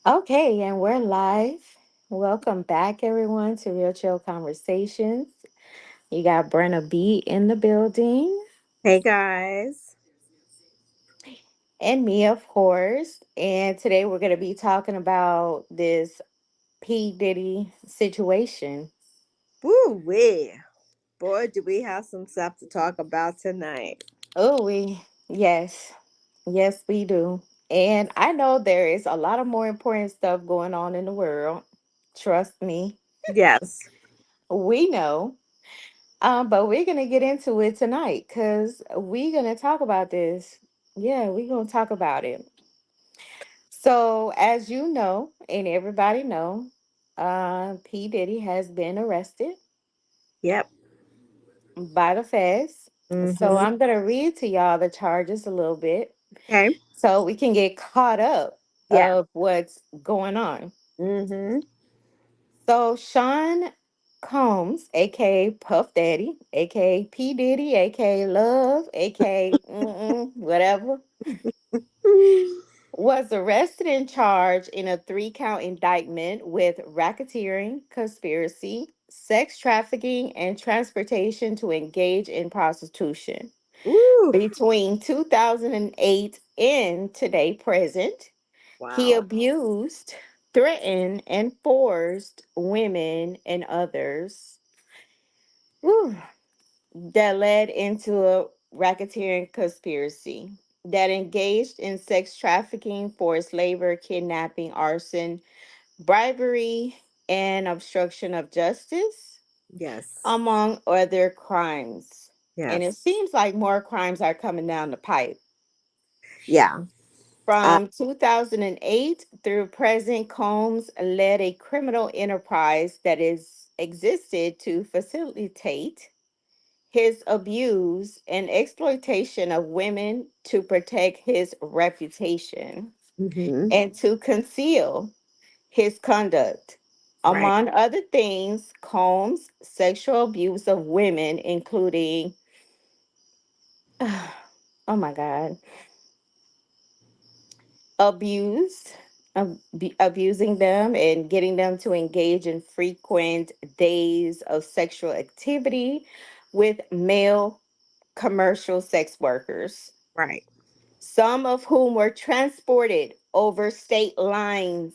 Okay, and we're live. Welcome back, everyone, to Real Chill Conversations. You got Brenna B in the building, Hey guys. and me, of course. And today we're going to be talking about this P. Diddy situation. Woo wee. Boy, do we have some stuff to talk about tonight. Yes, yes, we do. And I know there is a lot of more important stuff going on in the world. Trust me, Yes. we know. But we're gonna get into it tonight because we're gonna talk about this. Yeah, we're gonna talk about it. So, as you know, and everybody know, P Diddy has been arrested Yep. by the feds. So Mm-hmm. I'm gonna read to y'all the charges a little bit Okay. so we can get caught up Yeah. of what's going on. Mm-hmm. So Sean Combs, aka Puff Daddy, aka P Diddy, aka Love, aka whatever, was arrested and charged in a three-count indictment with racketeering, conspiracy, sex trafficking, and transportation to engage in prostitution. Ooh. Between 2008 and today present, he Wow. abused, threatened, and forced women and others whew, that led into a racketeering conspiracy that engaged in sex trafficking, forced labor, kidnapping, arson, bribery, and obstruction of justice, Yes. among other crimes. And it Yes. seems like more crimes are coming down the pipe. Yeah. Uh, From 2008 through present, Combs led a criminal enterprise that is existed to facilitate his abuse and exploitation of women to protect his reputation mm-hmm. and to conceal his conduct. Right. Among other things, Combs' sexual abuse of women, including, oh my God, abused, abusing them and getting them to engage in frequent days of sexual activity with male commercial sex workers, Right. some of whom were transported over state lines.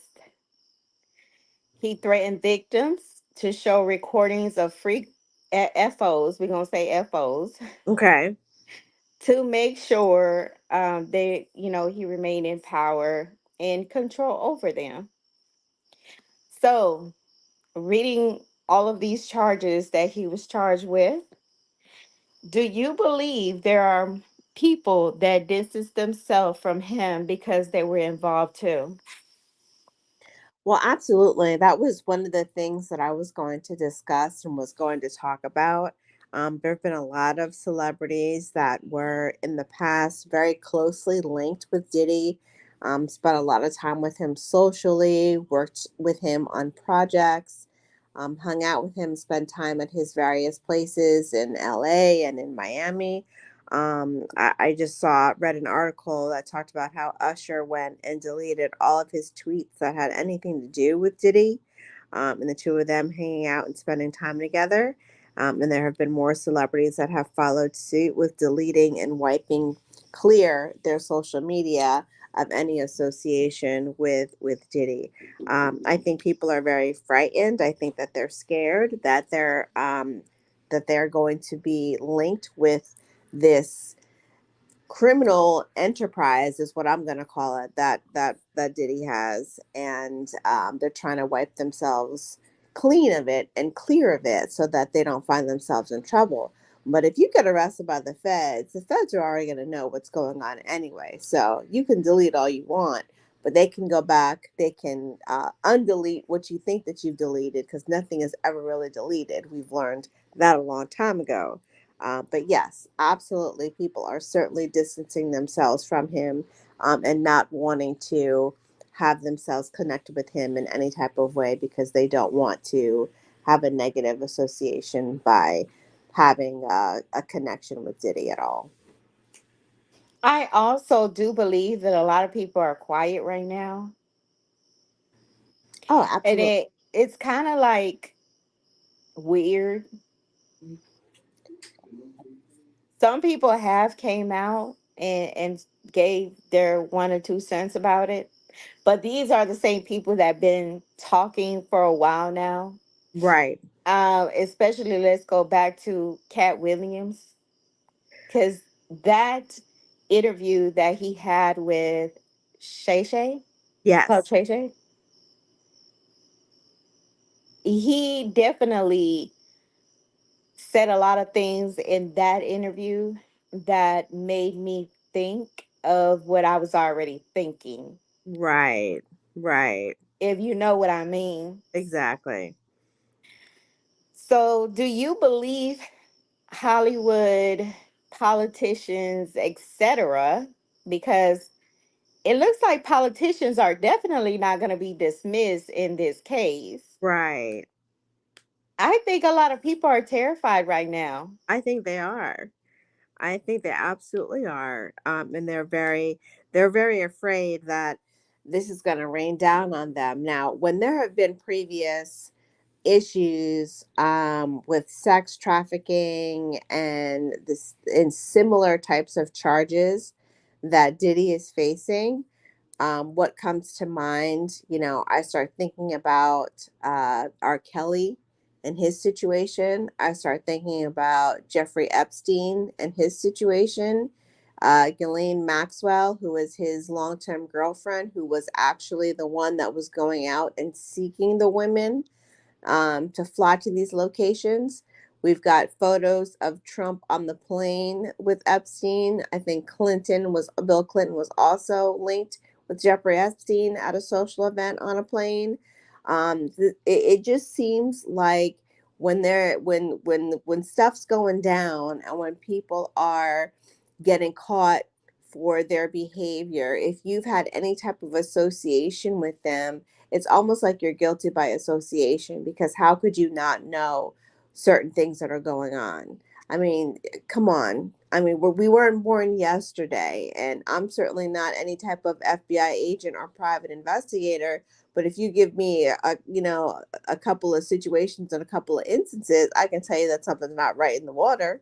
He threatened victims to show recordings of freak FOs, we're going to say FOs, Okay. to make sure he remained in power and control over them. So, reading all of these charges that he was charged with, do you believe there are people that distance themselves from him because they were involved too? Well, absolutely. That was one of the things that I was going to discuss and was going to talk about. There have been a lot of celebrities that were in the past very closely linked with Diddy, spent a lot of time with him socially, worked with him on projects, hung out with him, spent time at his various places in LA and in Miami. I just read an article that talked about how Usher went and deleted all of his tweets that had anything to do with Diddy, and the two of them hanging out and spending time together. And there have been more celebrities that have followed suit with deleting and wiping clear their social media of any association with Diddy. I think people are very frightened. I think that they're scared that they're going to be linked with this criminal enterprise is what I'm going to call it that Diddy has, and they're trying to wipe themselves clean of it and clear of it so that they don't find themselves in trouble. But if you get arrested by the feds are already going to know what's going on anyway. So you can delete all you want, but they can go back. They can undelete what you think that you've deleted because nothing is ever really deleted. We've learned that a long time ago. But yes, absolutely, people are certainly distancing themselves from him, and not wanting to have themselves connected with him in any type of way because they don't want to have a negative association by having a connection with Diddy at all. I also do believe that a lot of people are quiet right now Oh, And absolutely. it's kind of like weird. Some people have came out and gave their 1 or 2 cents about it, but these are the same people that been talking for a while now. Right. Especially let's go back to Cat Williams, because that interview that he had with Shay Shay, called Yes. Shay Shay, he definitely said a lot of things in that interview that made me think of what I was already thinking, Right. Right. if you know what I mean. Exactly. So, do you believe Hollywood politicians, etc.? Because it looks like politicians are definitely not going to be dismissed in this case. Right. I think a lot of people are terrified right now. I think they are. I think they absolutely are. And they're very afraid that this is going to rain down on them. Now, when there have been previous issues with sex trafficking and this and similar types of charges that Diddy is facing, what comes to mind, I start thinking about R. Kelly and his situation. I start thinking about Jeffrey Epstein and his situation. Ghislaine Maxwell, who was his long term girlfriend, who was actually the one that was going out and seeking the women to fly to these locations. We've got photos of Trump on the plane with Epstein. I think Bill Clinton was also linked with Jeffrey Epstein at a social event on a plane. It just seems like when stuff's going down and when people are getting caught for their behavior, if you've had any type of association with them, it's almost like you're guilty by association, because how could you not know certain things that are going on? I mean, come on. I mean, we weren't born yesterday, and I'm certainly not any type of FBI agent or private investigator. But if you give me a couple of situations and a couple of instances, I can tell you that something's not right in the water.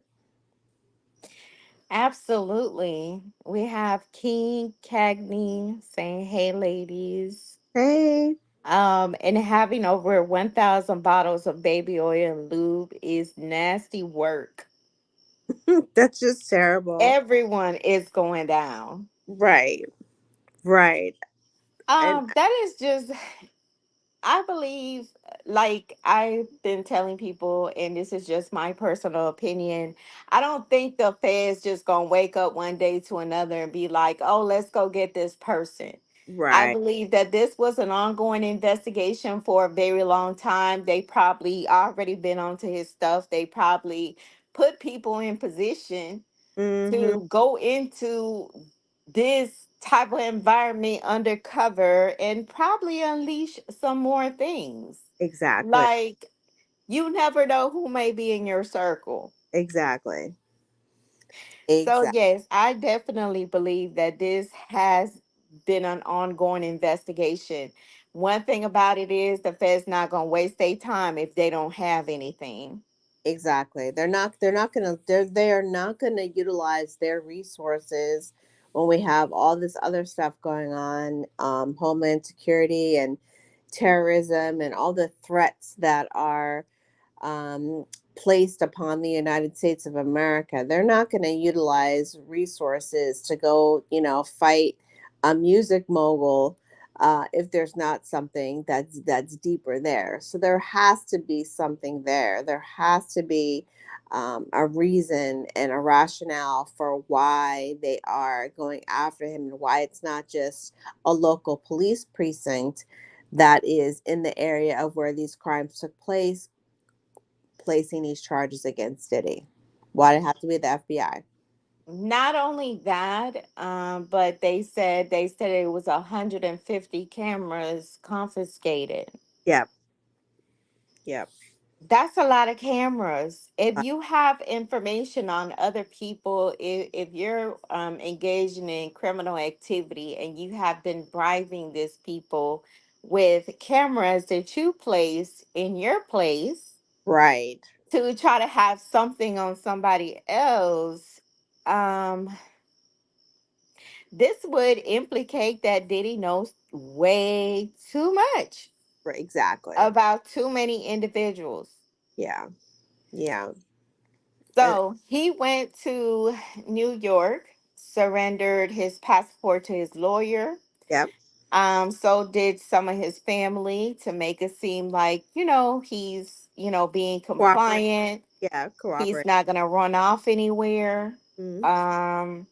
Absolutely. We have King Cagney saying, "Hey, ladies." Hey, And having over 1,000 bottles of baby oil and lube is nasty work. that's just terrible. Everyone is going down. Right, right, and That is just, I believe, like I've been telling people, and this is just my personal opinion. I don't think the feds just gonna wake up one day to another and be like, "Oh, let's go get this person." I right. believe that this was an ongoing investigation for a very long time. They probably already been onto his stuff. They probably put people in position Mm-hmm. to go into this type of environment undercover and probably unleash some more things. Exactly. Like, you never know who may be in your circle. Exactly. So, Exactly. yes, I definitely believe that this has been an ongoing investigation. One thing about it is the Fed's not going to waste their time if they don't have anything. Exactly. They're not gonna utilize their resources when we have all this other stuff going on, homeland security and terrorism and all the threats that are placed upon the United States of America. They're not going to utilize resources to go, fight a music mogul if there's not something that's deeper there. So there has to be something there. There has to be a reason and a rationale for why they are going after him, and why it's not just a local police precinct that is in the area of where these crimes took place, placing these charges against Diddy. Why did it have to be the FBI? Not only that, but they said it was 150 cameras confiscated. Yep, yep, That's a lot of cameras. If you have information on other people, if you're engaging in criminal activity and you have been bribing these people with cameras that you place in your place Right. to try to have something on somebody else. um this would implicate that Diddy knows way too much Right. Exactly. about too many individuals. Yeah. Yeah. And So he went to New York, surrendered his passport to his lawyer. yep. So did some of his family to make it seem like, he's, being Cooperate. compliant. Yeah. He's Cooperate. not going to run off anywhere. Mm. Um,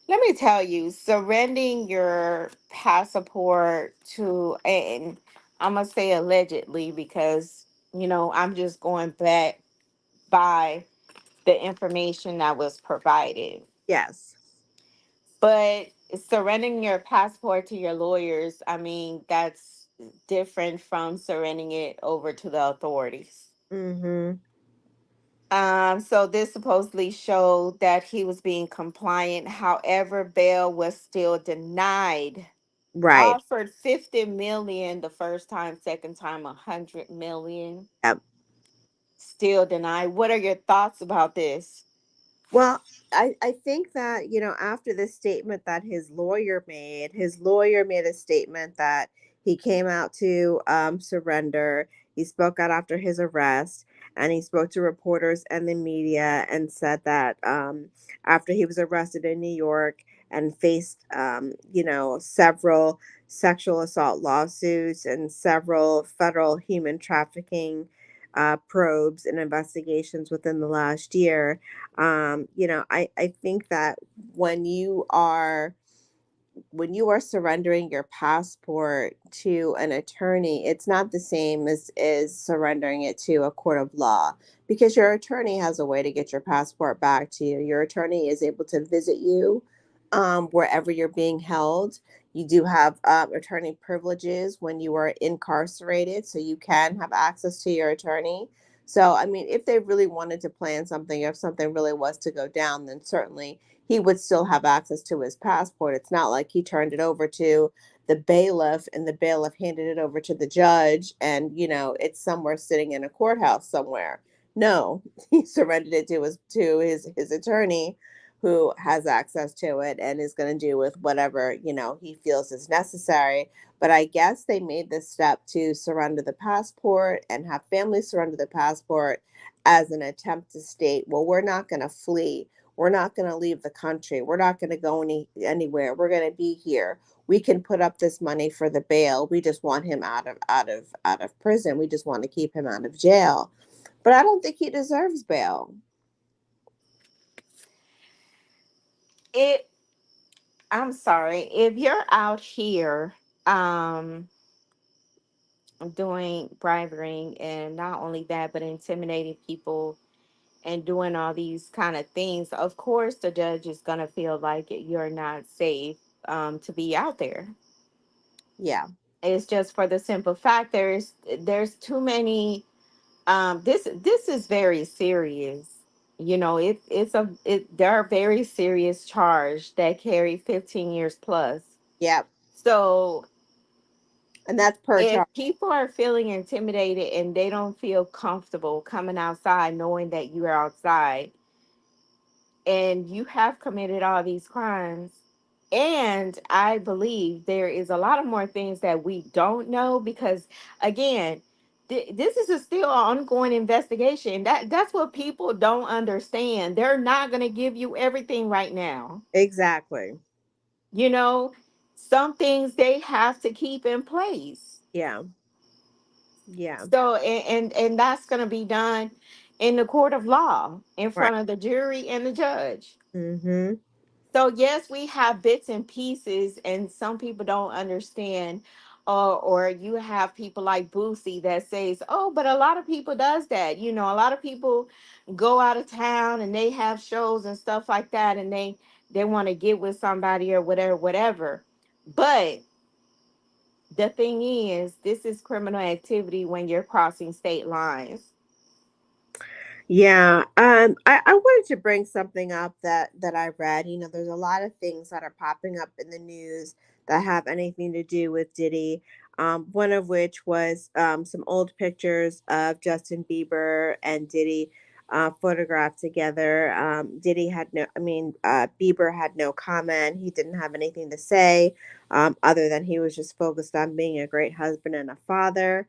Let me tell you, surrendering your passport to, and I'm going to say allegedly because, I'm just going back by the information that was provided. Yes. But surrendering your passport to your lawyers, I mean, that's different from surrendering it over to the authorities. Mm-hmm. So this supposedly showed that he was being compliant. However, bail was still denied. Right. Offered 50 million the first time, second time 100 million. Yep. Still denied. What are your thoughts about this? Well, I think that, after the statement that his lawyer made a statement that he came out to surrender. He spoke out after his arrest, and he spoke to reporters and the media and said that after he was arrested in New York and faced, several sexual assault lawsuits and several federal human trafficking probes and investigations within the last year. I think that when you are when you are surrendering your passport to an attorney, it's not the same as surrendering it to a court of law, because your attorney has a way to get your passport back to you. Your attorney is able to visit you wherever you're being held. You do have attorney privileges when you are incarcerated, so you can have access to your attorney. So, I mean, if they really wanted to plan something, if something really was to go down, then certainly he would still have access to his passport. It's not like he turned it over to the bailiff and the bailiff handed it over to the judge and, it's somewhere sitting in a courthouse somewhere. No, he surrendered it to his attorney, who has access to it and is going to do with whatever, he feels is necessary. But I guess they made this step to surrender the passport and have families surrender the passport as an attempt to state, well, we're not going to flee, we're not going to leave the country. We're not going to go anywhere. We're going to be here. We can put up this money for the bail. We just want him out of prison. We just want to keep him out of jail. But I don't think he deserves bail. It I'm sorry. If you're out here um doing bribery and not only that but intimidating people and doing all these kind of things, of course the judge is going to feel like you're not safe to be out there. Yeah. It's just for the simple fact there's too many. This is very serious. There are very serious charge that carry 15 years plus. Yeah. So And that's per if charge. people are feeling intimidated and they don't feel comfortable coming outside knowing that you're outside and you have committed all these crimes, and I believe there is a lot of more things that we don't know because, again, this is a still ongoing investigation. That's what people don't understand. They're not going to give you everything right now. Exactly. You know, some things they have to keep in place. Yeah. Yeah. So, and that's going to be done in the court of law in Right. front of the jury and the judge. Mm-hmm. So yes, we have bits and pieces, and some people don't understand. Or you have people like Boosie that says, "Oh, but a lot of people does that." A lot of people go out of town and they have shows and stuff like that, and they want to get with somebody or whatever, whatever. But the thing is, this is criminal activity when you're crossing state lines. Yeah, I wanted to bring something up that I read. There's a lot of things that are popping up in the news that have anything to do with Diddy. one of which was some old pictures of Justin Bieber and Diddy photographed together. Diddy had no, I mean, Bieber had no comment. He didn't have anything to say other than he was just focused on being a great husband and a father.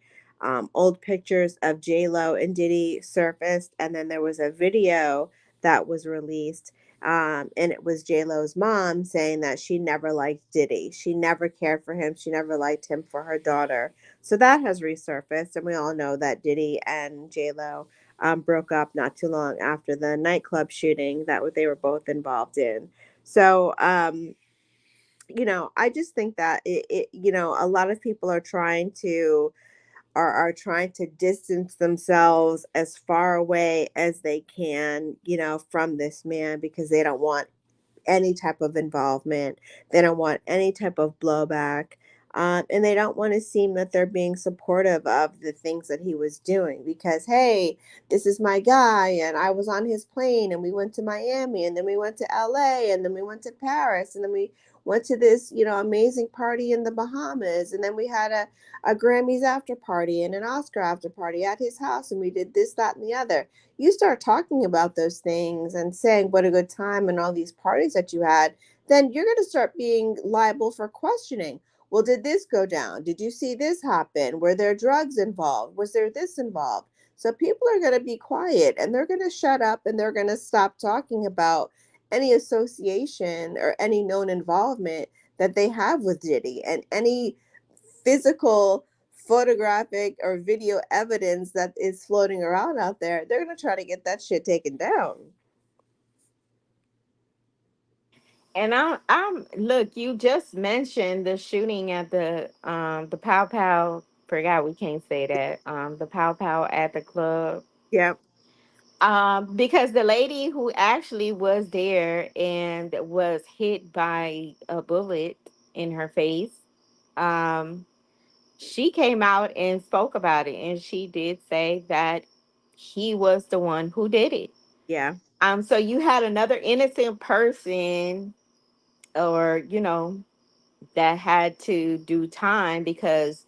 Old pictures of J Lo and Diddy surfaced, and then there was a video that was released, and it was J Lo's mom saying that she never liked Diddy. She never cared for him. She never liked him for her daughter. So that has resurfaced, and we all know that Diddy and J Lo broke up not too long after the nightclub shooting that they were both involved in. So, I just think that a lot of people are trying to distance themselves as far away as they can, from this man because they don't want any type of involvement. They don't want any type of blowback. And they don't want to seem that they're being supportive of the things that he was doing because, hey, this is my guy, and I was on his plane, and we went to Miami, and then we went to LA, and then we went to Paris, and then we went to this, amazing party in the Bahamas, and then we had a Grammys after party and an Oscar after party at his house, and we did this, that, and the other. You start talking about those things and saying what a good time and all these parties that you had, then you're going to start being liable for questioning. Well, did this go down? Did you see this happen? Were there drugs involved? Was there this involved? So people are going to be quiet and they're going to shut up and they're going to stop talking about any association or any known involvement that they have with Diddy and any physical photographic or video evidence that is floating around out there. They're going to try to get that shit taken down. And I'm look, you just mentioned the shooting at the Pow Pow. Forgot we can't say that. The Pow Pow at the club. Yep. Because the lady who actually was there and was hit by a bullet in her face, um, she came out and spoke about it, and she did say that he was the one who did it. Yeah. So you had another innocent person, or that had to do time because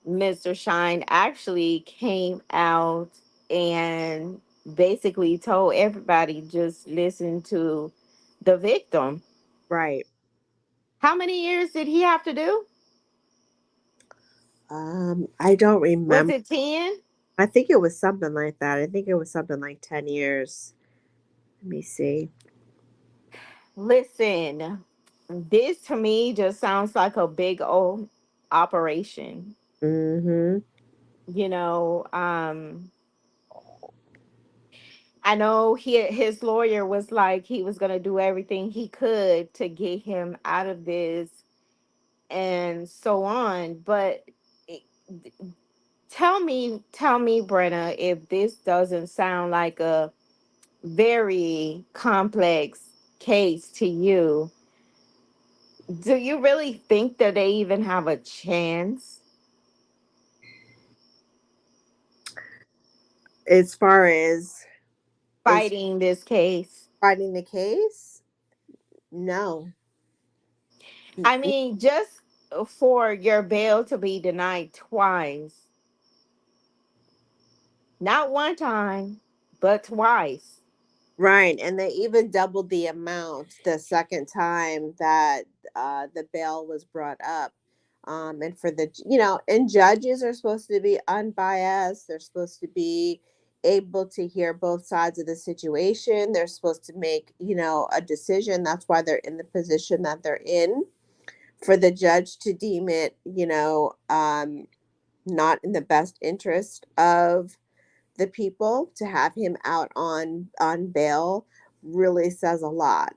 Mr. Shine actually came out and basically told everybody just listen to the victim. Right. How many years did he have to do? I don't Was remember. it 10? I think it was something like that. I think it was something like 10 years. Let me see. Listen, this to me just sounds like a big old operation. Mm-hmm. You know, I know his lawyer was like he was gonna do everything he could to get him out of this and so on. But it- tell me, Brenna, if this doesn't sound like a very complex case to you, do you really think that they even have a chance As far as fighting this case? fighting the case, no. I mean, just for your bail to be denied twice, not one time, but twice. Right, and they even doubled the amount the second time that the bail was brought up. And for the, and judges are supposed to be unbiased. They're supposed to be able to hear both sides of the situation. They're supposed to make, a decision. That's why they're in the position that they're in. For the judge to deem it, not in the best interest of the people, to have him out on bail really says a lot.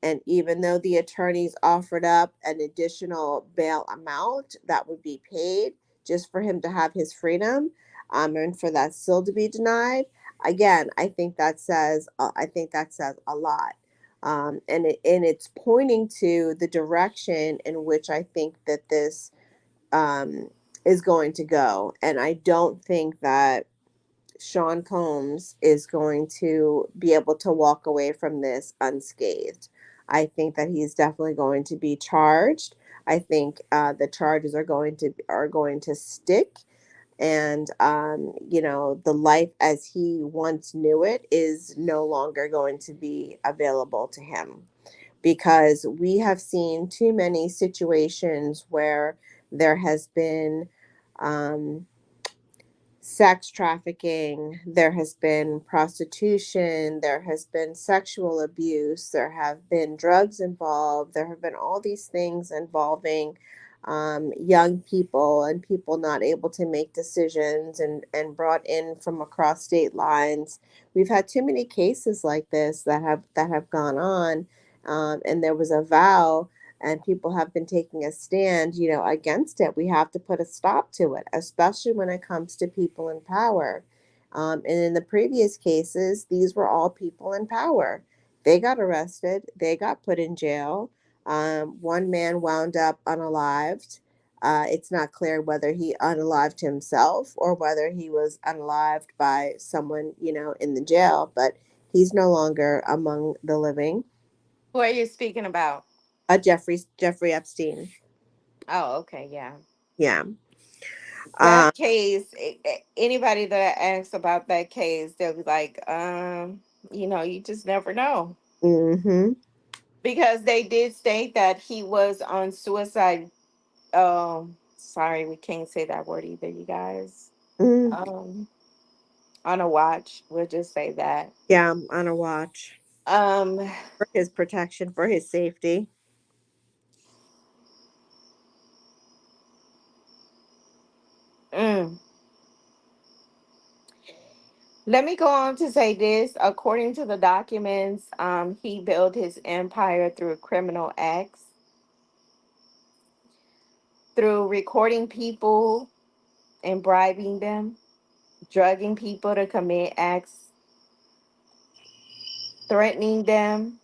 And even though the attorneys offered up an additional bail amount that would be paid just for him to have his freedom, and for that still to be denied, again, I think that says a lot. And it's pointing to the direction in which I think that this um, is going to go. And I don't think that Sean Combs is going to be able to walk away from this unscathed. I think that he's definitely going to be charged. I think the charges are going to stick, and the life as he once knew it is no longer going to be available to him, because we have seen too many situations where there has been um, sex trafficking, there has been prostitution, there has been sexual abuse, there have been drugs involved, there have been all these things involving young people and people not able to make decisions, and brought in from across state lines. We've had too many cases like this that have gone on, and there was a vow, and people have been taking a stand, against it. We have to put a stop to it, especially when it comes to people in power. And in the previous cases, these were all people in power. They got arrested, they got put in jail. One man wound up unalived. It's not clear whether he unalived himself or whether he was unalived by someone, in the jail, but he's no longer among the living. Who are you speaking about? Jeffrey Epstein. Oh, okay, yeah. Yeah. That Um, case, anybody that asks about that case, they'll be like, you just never know. mm-hmm. Because they did state that he was on suicide. Sorry, we can't say that word either, you guys. Mm, Um, on a watch, we'll just say that. yeah, on a watch Um, for his protection, for his safety. mm. Let me go on to say this. According to the documents, he built his empire through criminal acts, through recording people and bribing them, drugging people to commit acts, threatening them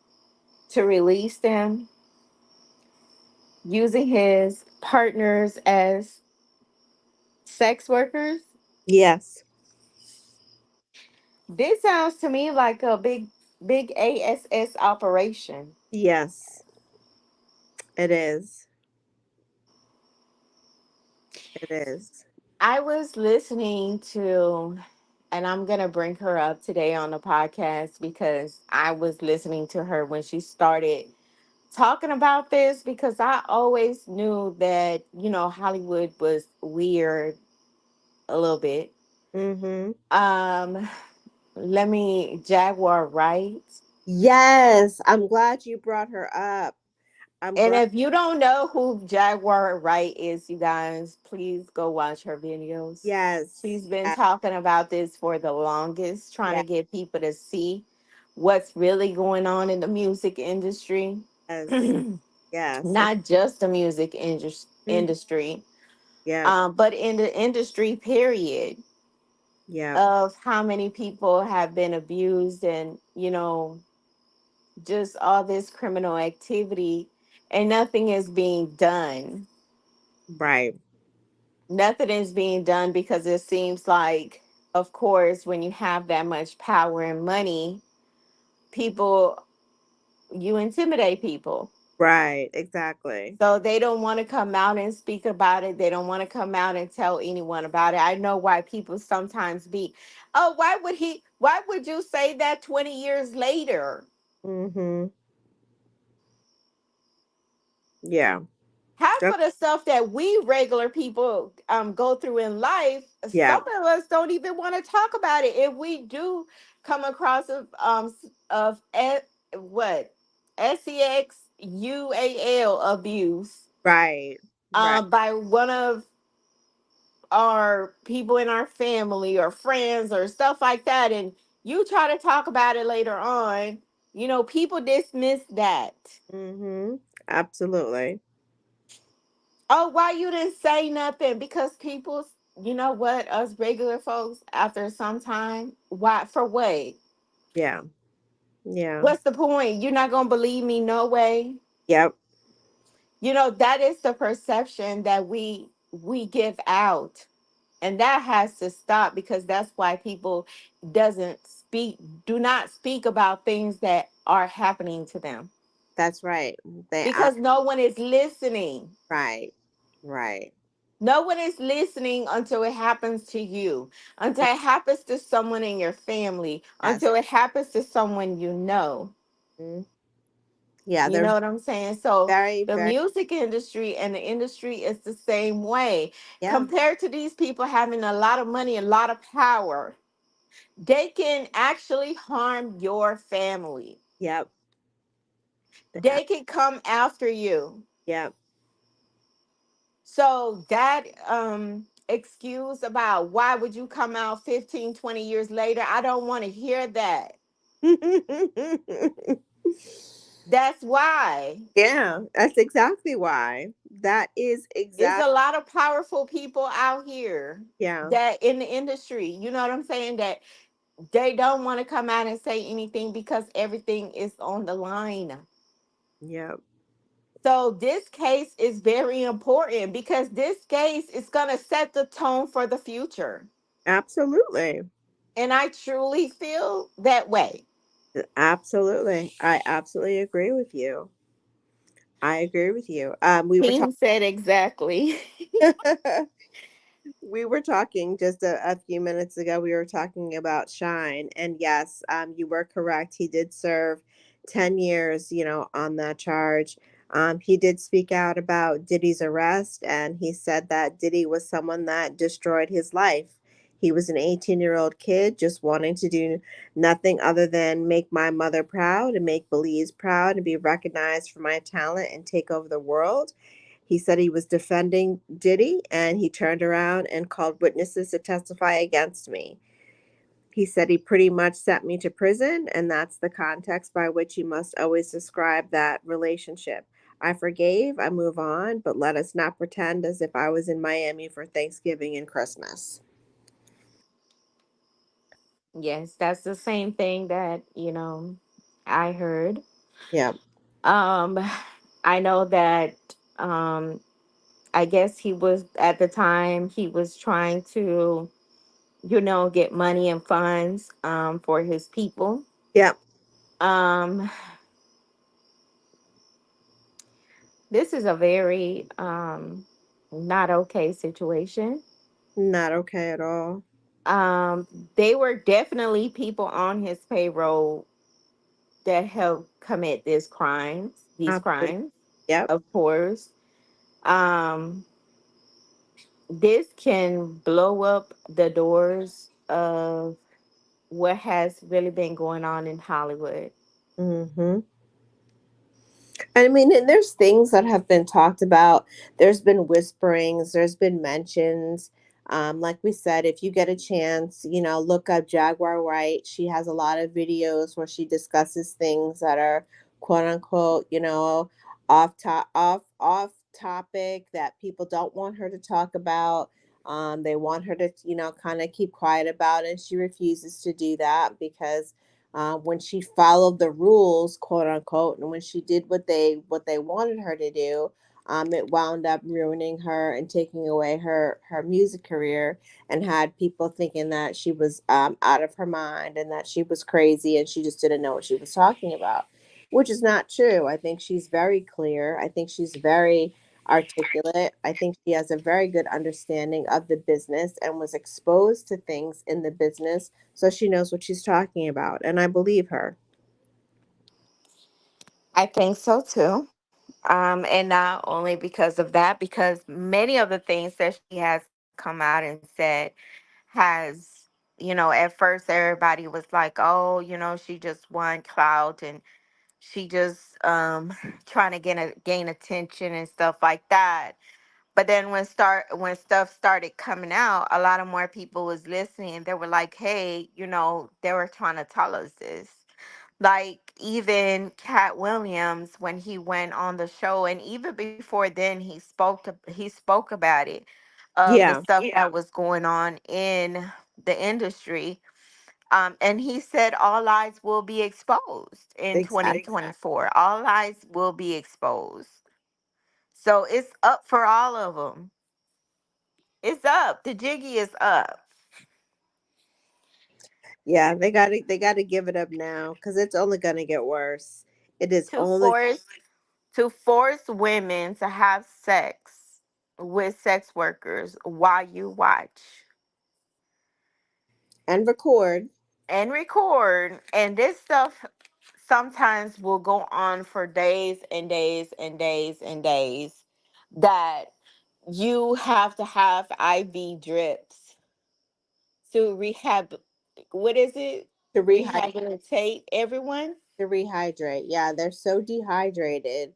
to release them, using his partners as sex workers. Yes. This sounds to me like a big ASS operation. Yes, it is. It is. I was listening to, and I'm going to bring her up today on the podcast because I was listening to her when she started talking about this, because I always knew that, Hollywood was weird a little bit. Mm-hmm. Um, let me, Jaguar Wright. Yes, I'm glad you brought her up. I'm And glad. if you don't know who Jaguar Wright is, you guys, please go watch her videos. She's She's been yes, talking about this for the longest, trying to yes, get people to see what's really going on in the music industry. yes, yes. Not just the music Mhm. industry, Yep, but in the industry, period, yep. of how many people have been abused, and, just all this criminal activity, and nothing is being done. Right, Nothing is being done because it seems like, of course, when you have that much power and money, people, you intimidate people. right, exactly. So they don't want to come out and speak about it. They don't want to come out and tell anyone about it. I know why people sometimes be, oh, why would you say that 20 years later? Mm-hmm. Yeah. Half Yep. of the stuff that we regular people go through in life, Yeah. some of us don't even want to talk about it. If we do come across what sex ual abuse Right. Right. by one of our people in our family or friends or stuff like that, and you try to talk about it later on, people dismiss that. Mm-hmm. Absolutely. Oh, why you didn't say nothing? Because people, you know what, us regular folks, after some time, why, for what? Yeah. Yeah. What's the point? You're not gonna believe me, no way. Yep. That is the perception that we give out. And that has to stop, because that's why people doesn't speak do not speak about things that are happening to them. That's right. They because no one is listening. right. Right. No one is listening until it happens to you, until it happens to someone in your family, Yes. until it happens to someone you know. Mhm. Yeah, You they're know what I'm saying? So very, the very, music industry and the industry is the same way. yeah. Compared to these people having a lot of money, a lot of power, they can actually harm your family. Yep. They can come after you. Yep. So that excuse about why would you come out 15, 20 years later, I don't want to hear that. That's why. Yeah, that's exactly why. That is It's exact. a lot of powerful people out here Yeah. that in the industry, you know what I'm saying, that they don't want to come out and say anything because everything is on the line. Yep. So this case is very important because this case is going to set the tone for the future. Absolutely. And I truly feel that way. Absolutely. I absolutely agree with you. I agree with you. We were King said exactly. talking. We were talking just a few minutes ago. We were talking about Shine, and yes, you were correct. He did serve 10 years, on that charge. He did speak out about Diddy's arrest, and he said that Diddy was someone that destroyed his life. He was an 18-year-old kid just wanting to do nothing other than make my mother proud and make Belize proud and be recognized for my talent and take over the world. He said he was defending Diddy and he turned around and called witnesses to testify against me. He said he pretty much sent me to prison, and that's the context by which you must always describe that relationship. I forgave, I move on, but let us not pretend as if I was in Miami for Thanksgiving and Christmas. Yes, that's the same thing that, I heard. Yeah. Um I know that um I guess he was at the time he was trying to, get money and funds for his people. Yeah. Um this is a very not okay situation. Not okay at all. Um they were definitely people on his payroll that helped commit these Absolutely. crimes, Yep. of course. Um this can blow up the doors of what has really been going on in Hollywood. Mm-hmm. I mean, and there's things that have been talked about. There's been whisperings, there's been mentions. Like we said, if you get a chance, look up Jaguar Wright. She has a lot of videos where she discusses things that are quote unquote, off topic that people don't want her to talk about. They want her to, kind of keep quiet about it. And she refuses to do that because when she followed the rules, quote unquote, and when she did what they wanted her to do, it wound up ruining her and taking away her music career, and had people thinking that she was out of her mind and that she was crazy and she just didn't know what she was talking about, which is not true. I think she's very clear. I think she's very articulate. I think she has a very good understanding of the business and was exposed to things in the business, so she knows what she's talking about, and I believe her. I think so too. And not only because of that, because many of the things that she has come out and said has, at first everybody was like, oh, she just won clout and she just trying to gain attention and stuff like that. But then when stuff started coming out, a lot of more people was listening. They were like, hey, they were trying to tell us this. Like even Cat Williams when he went on the show, and even before then he spoke about it, of the Yeah, stuff that was going on in the industry. And he said all lies will be exposed in exactly. 2024. All lies will be exposed. So it's up for all of them. It's up. The jiggy is up. Yeah, they got to give it up now because it's only going to get worse. It is To only force women to have sex with sex workers while you watch and record. and record. And this stuff sometimes will go on for days and days and days and days, that you have to have IV drips to rehab. What is it? To rehydrate. Rehabilitate everyone. To rehydrate. Yeah, they're so dehydrated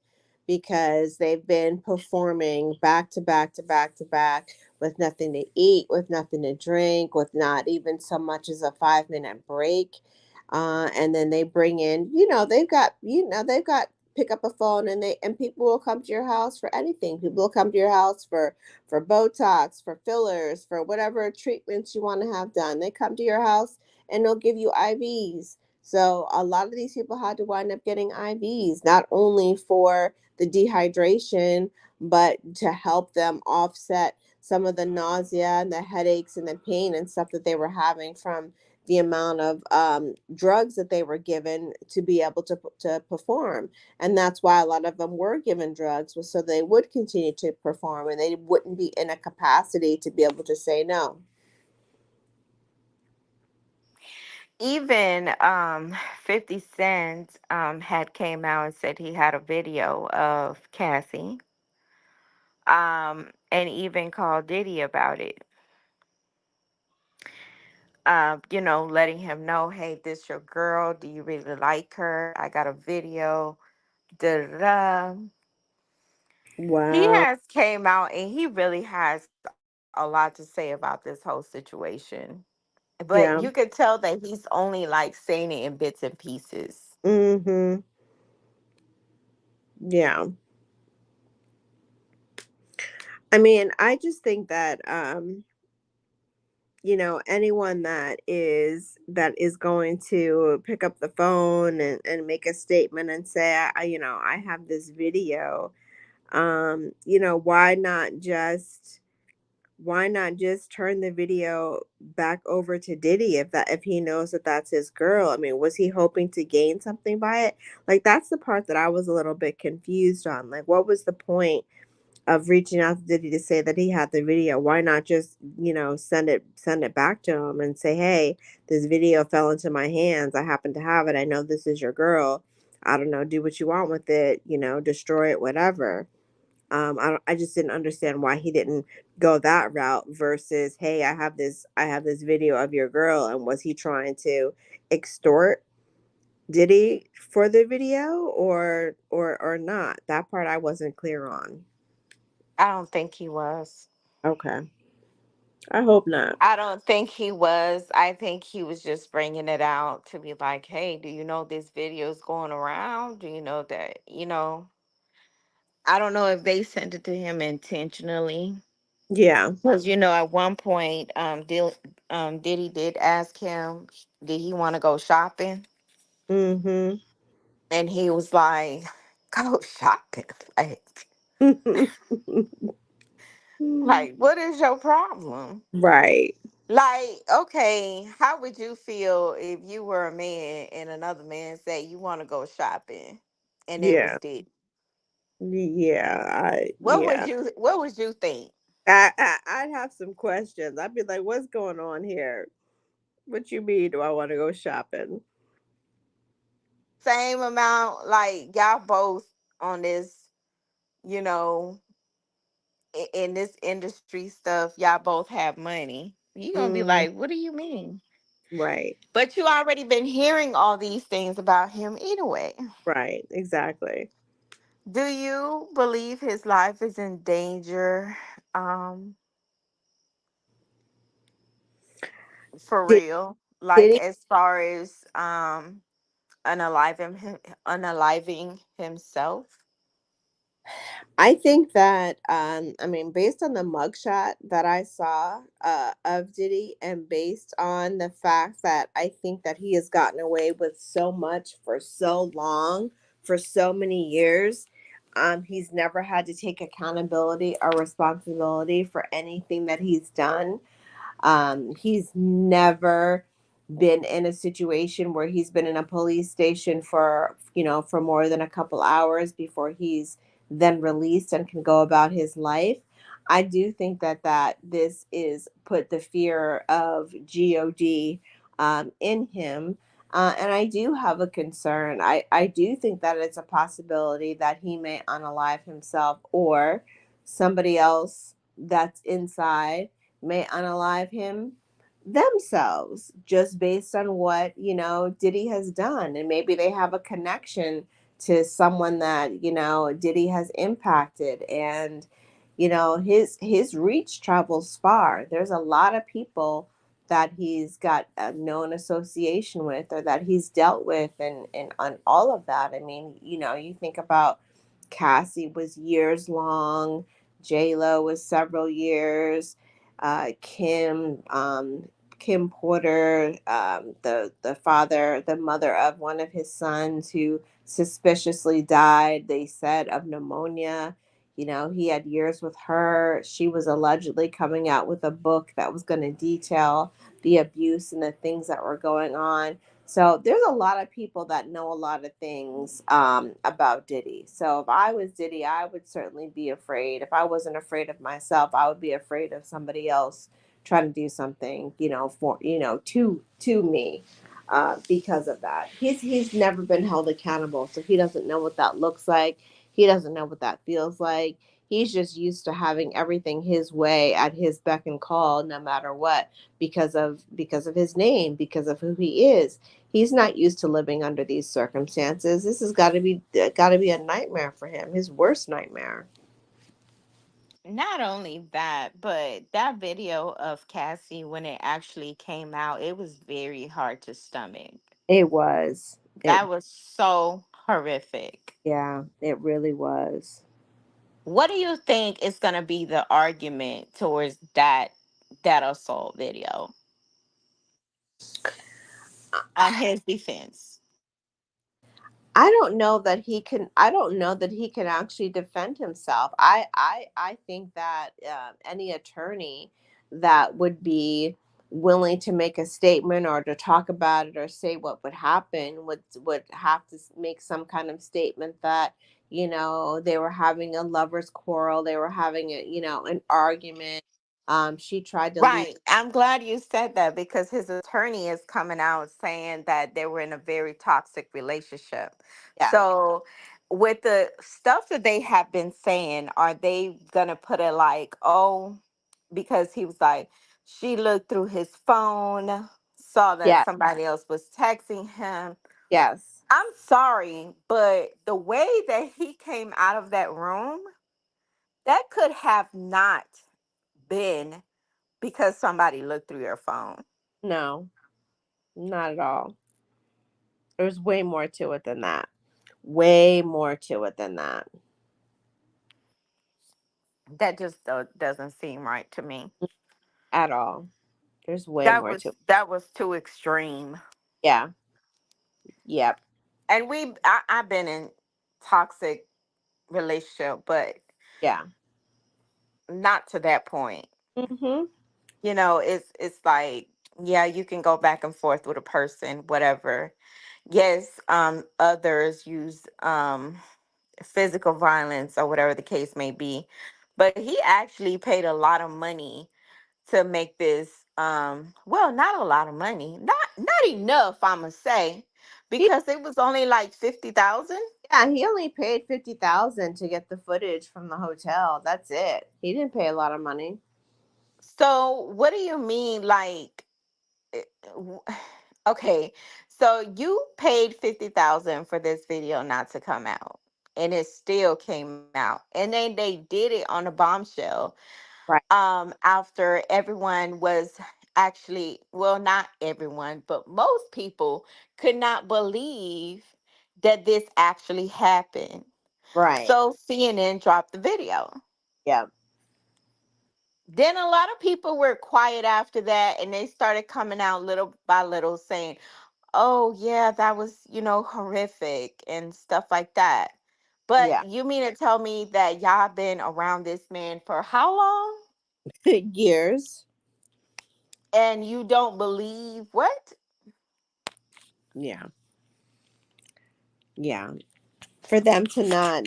because they've been performing back to back to back to back with nothing to eat, with nothing to drink, with not even so much as a 5 minute break. And then they bring in, they've got pick up a phone and people will come to your house for anything. People will come to your house for Botox, for fillers, for whatever treatments you want to have done. They come to your house and they'll give you IVs. So a lot of these people had to wind up getting IVs, not only for the dehydration, but to help them offset some of the nausea and the headaches and the pain and stuff that they were having from the amount of drugs that they were given to be able to perform. And that's why a lot of them were given drugs, was so they would continue to perform and they wouldn't be in a capacity to be able to say no. Even 50 Cent had came out and said he had a video of Cassie, and even called Diddy about it. Letting him know, hey, this your girl. Do you really like her? I got a video. Da da da. He Wow. has came out and he really has a lot to say about this whole situation. But you Yeah. could tell that he's only like saying it in bits and pieces. Mm-hmm. Yeah. I mean, I just think that anyone that is going to pick up the phone and make a statement and say, I have this video, why not just turn the video back over to Diddy if he knows that that's his girl? I mean, was he hoping to gain something by it? Like, that's the part that I was a little bit confused on. Like, what was the point of reaching out to Diddy to say that he had the video? Why not just, send it back to him and say, "Hey, this video fell into my hands. I happen to have it. I know this is your girl. I don't know, do what you want with it, destroy it, whatever." I just didn't understand why he didn't go that route versus, "Hey, I have this video of your girl." And was he trying to extort Diddy for the video, or not? That part I wasn't clear on. I don't think he was. Okay. I hope not. I don't think he was. I think he was just bringing it out to be like, hey, do you know this video's going around? Do you know that, I don't know if they sent it to him intentionally. Yeah. Because, at one point, Diddy did ask him, did he want to go shopping? Mm-hmm. And he was like, go shopping. Like, what is your problem? Right. Like, okay, how would you feel if you were a man and another man said you want to go shopping and it was Yeah. Diddy? Yeah. What would you think? I'd have some questions. I'd be like, "What's going on here? What you mean? Do I want to go shopping?" Same amount, like y'all both on this, you know, in this industry stuff, y'all both have money. You gonna be Mm, like, what do you mean? right. But you already been hearing all these things about him anyway. Right. Exactly. Do you believe his life is in danger? Um, for Did, real, did like he? as far as unaliving himself. I think that I mean, based on the mugshot that I saw of Diddy, and based on the fact that I think that he has gotten away with so much for so long, for so many years, he's never had to take accountability or responsibility for anything that he's done. He's never been in a situation where he's been in a police station for, for more than a couple hours before he's then released and can go about his life. I do think that this is put the fear of God in him. And I do have a concern. I do think that it's a possibility that he may unalive himself, or somebody else that's inside may unalive him themselves, just based on what Diddy has done. And maybe they have a connection to someone that Diddy has impacted. And his reach travels far. There's a lot of people that he's got a known association with, or that he's dealt with, and on all of that. I mean, you think about Cassie was years long, J Lo was several years, Kim Porter, the mother of one of his sons, who suspiciously died, they said, of pneumonia. He had years with her. She was allegedly coming out with a book that was going to detail the abuse and the things that were going on. So there's a lot of people that know a lot of things about Diddy. So if I was Diddy, I would certainly be afraid. If I wasn't afraid of myself, I would be afraid of somebody else trying to do something, for to me, because of that. He's never been held accountable, so he doesn't know what that looks like. He doesn't know what that feels like. He's just used to having everything his way at his beck and call, no matter what, because of his name, because of who he is. He's not used to living under these circumstances. This has got to be a nightmare for him, his worst nightmare. Not only that, but that video of Cassie, when it actually came out, it was very hard to stomach. It was. It That was so horrific. Yeah, it really was. What do you think is going to be the argument towards that assault video on his defense? I don't know that he can actually defend himself. I think that any attorney that would be willing to make a statement, or to talk about it, or say what would happen, would have to make some kind of statement that they were having a lovers quarrel, they were having an argument. She tried to leave. Right. I'm glad you said that because his attorney is coming out saying that they were in a very toxic relationship. Yeah. So, with the stuff that they have been saying, are they going to put it like, oh, because he was like, she looked through his phone, saw that Yeah. somebody else was texting him. Yes. I'm sorry, but the way that he came out of that room, that could have not been because somebody looked through your phone. No, not at all. There's way more to it than that. Way more to it than that. That just doesn't seem right to me. At all. There's way more to it. That was too extreme. Yeah. Yep. And I've been in toxic relationship, but Yeah. not to that point. Mm-hmm. It's like, yeah, you can go back and forth with a person, whatever. Yes, others use physical violence or whatever the case may be, but he actually paid a lot of money to make this, well, not a lot of money, not enough, I'ma say, He because it was only like 50,000. Yeah, he only paid 50,000 to get the footage from the hotel. That's it. He didn't pay a lot of money. So what do you mean, like, eh, w- okay, so you paid 50,000 for this video not to come out, and it still came out, and then they did it on a bombshell, Right. after everyone was actually, well, not everyone, but most people could not believe that this actually happened. Right. So CNN dropped the video. Yeah. Then a lot of people were quiet after that, and they started coming out little by little saying, oh yeah, that was, horrific and stuff like that. But Yeah. you mean to tell me that y'all been around this man for how long? Years. And you don't believe what? Yeah, yeah. For them to not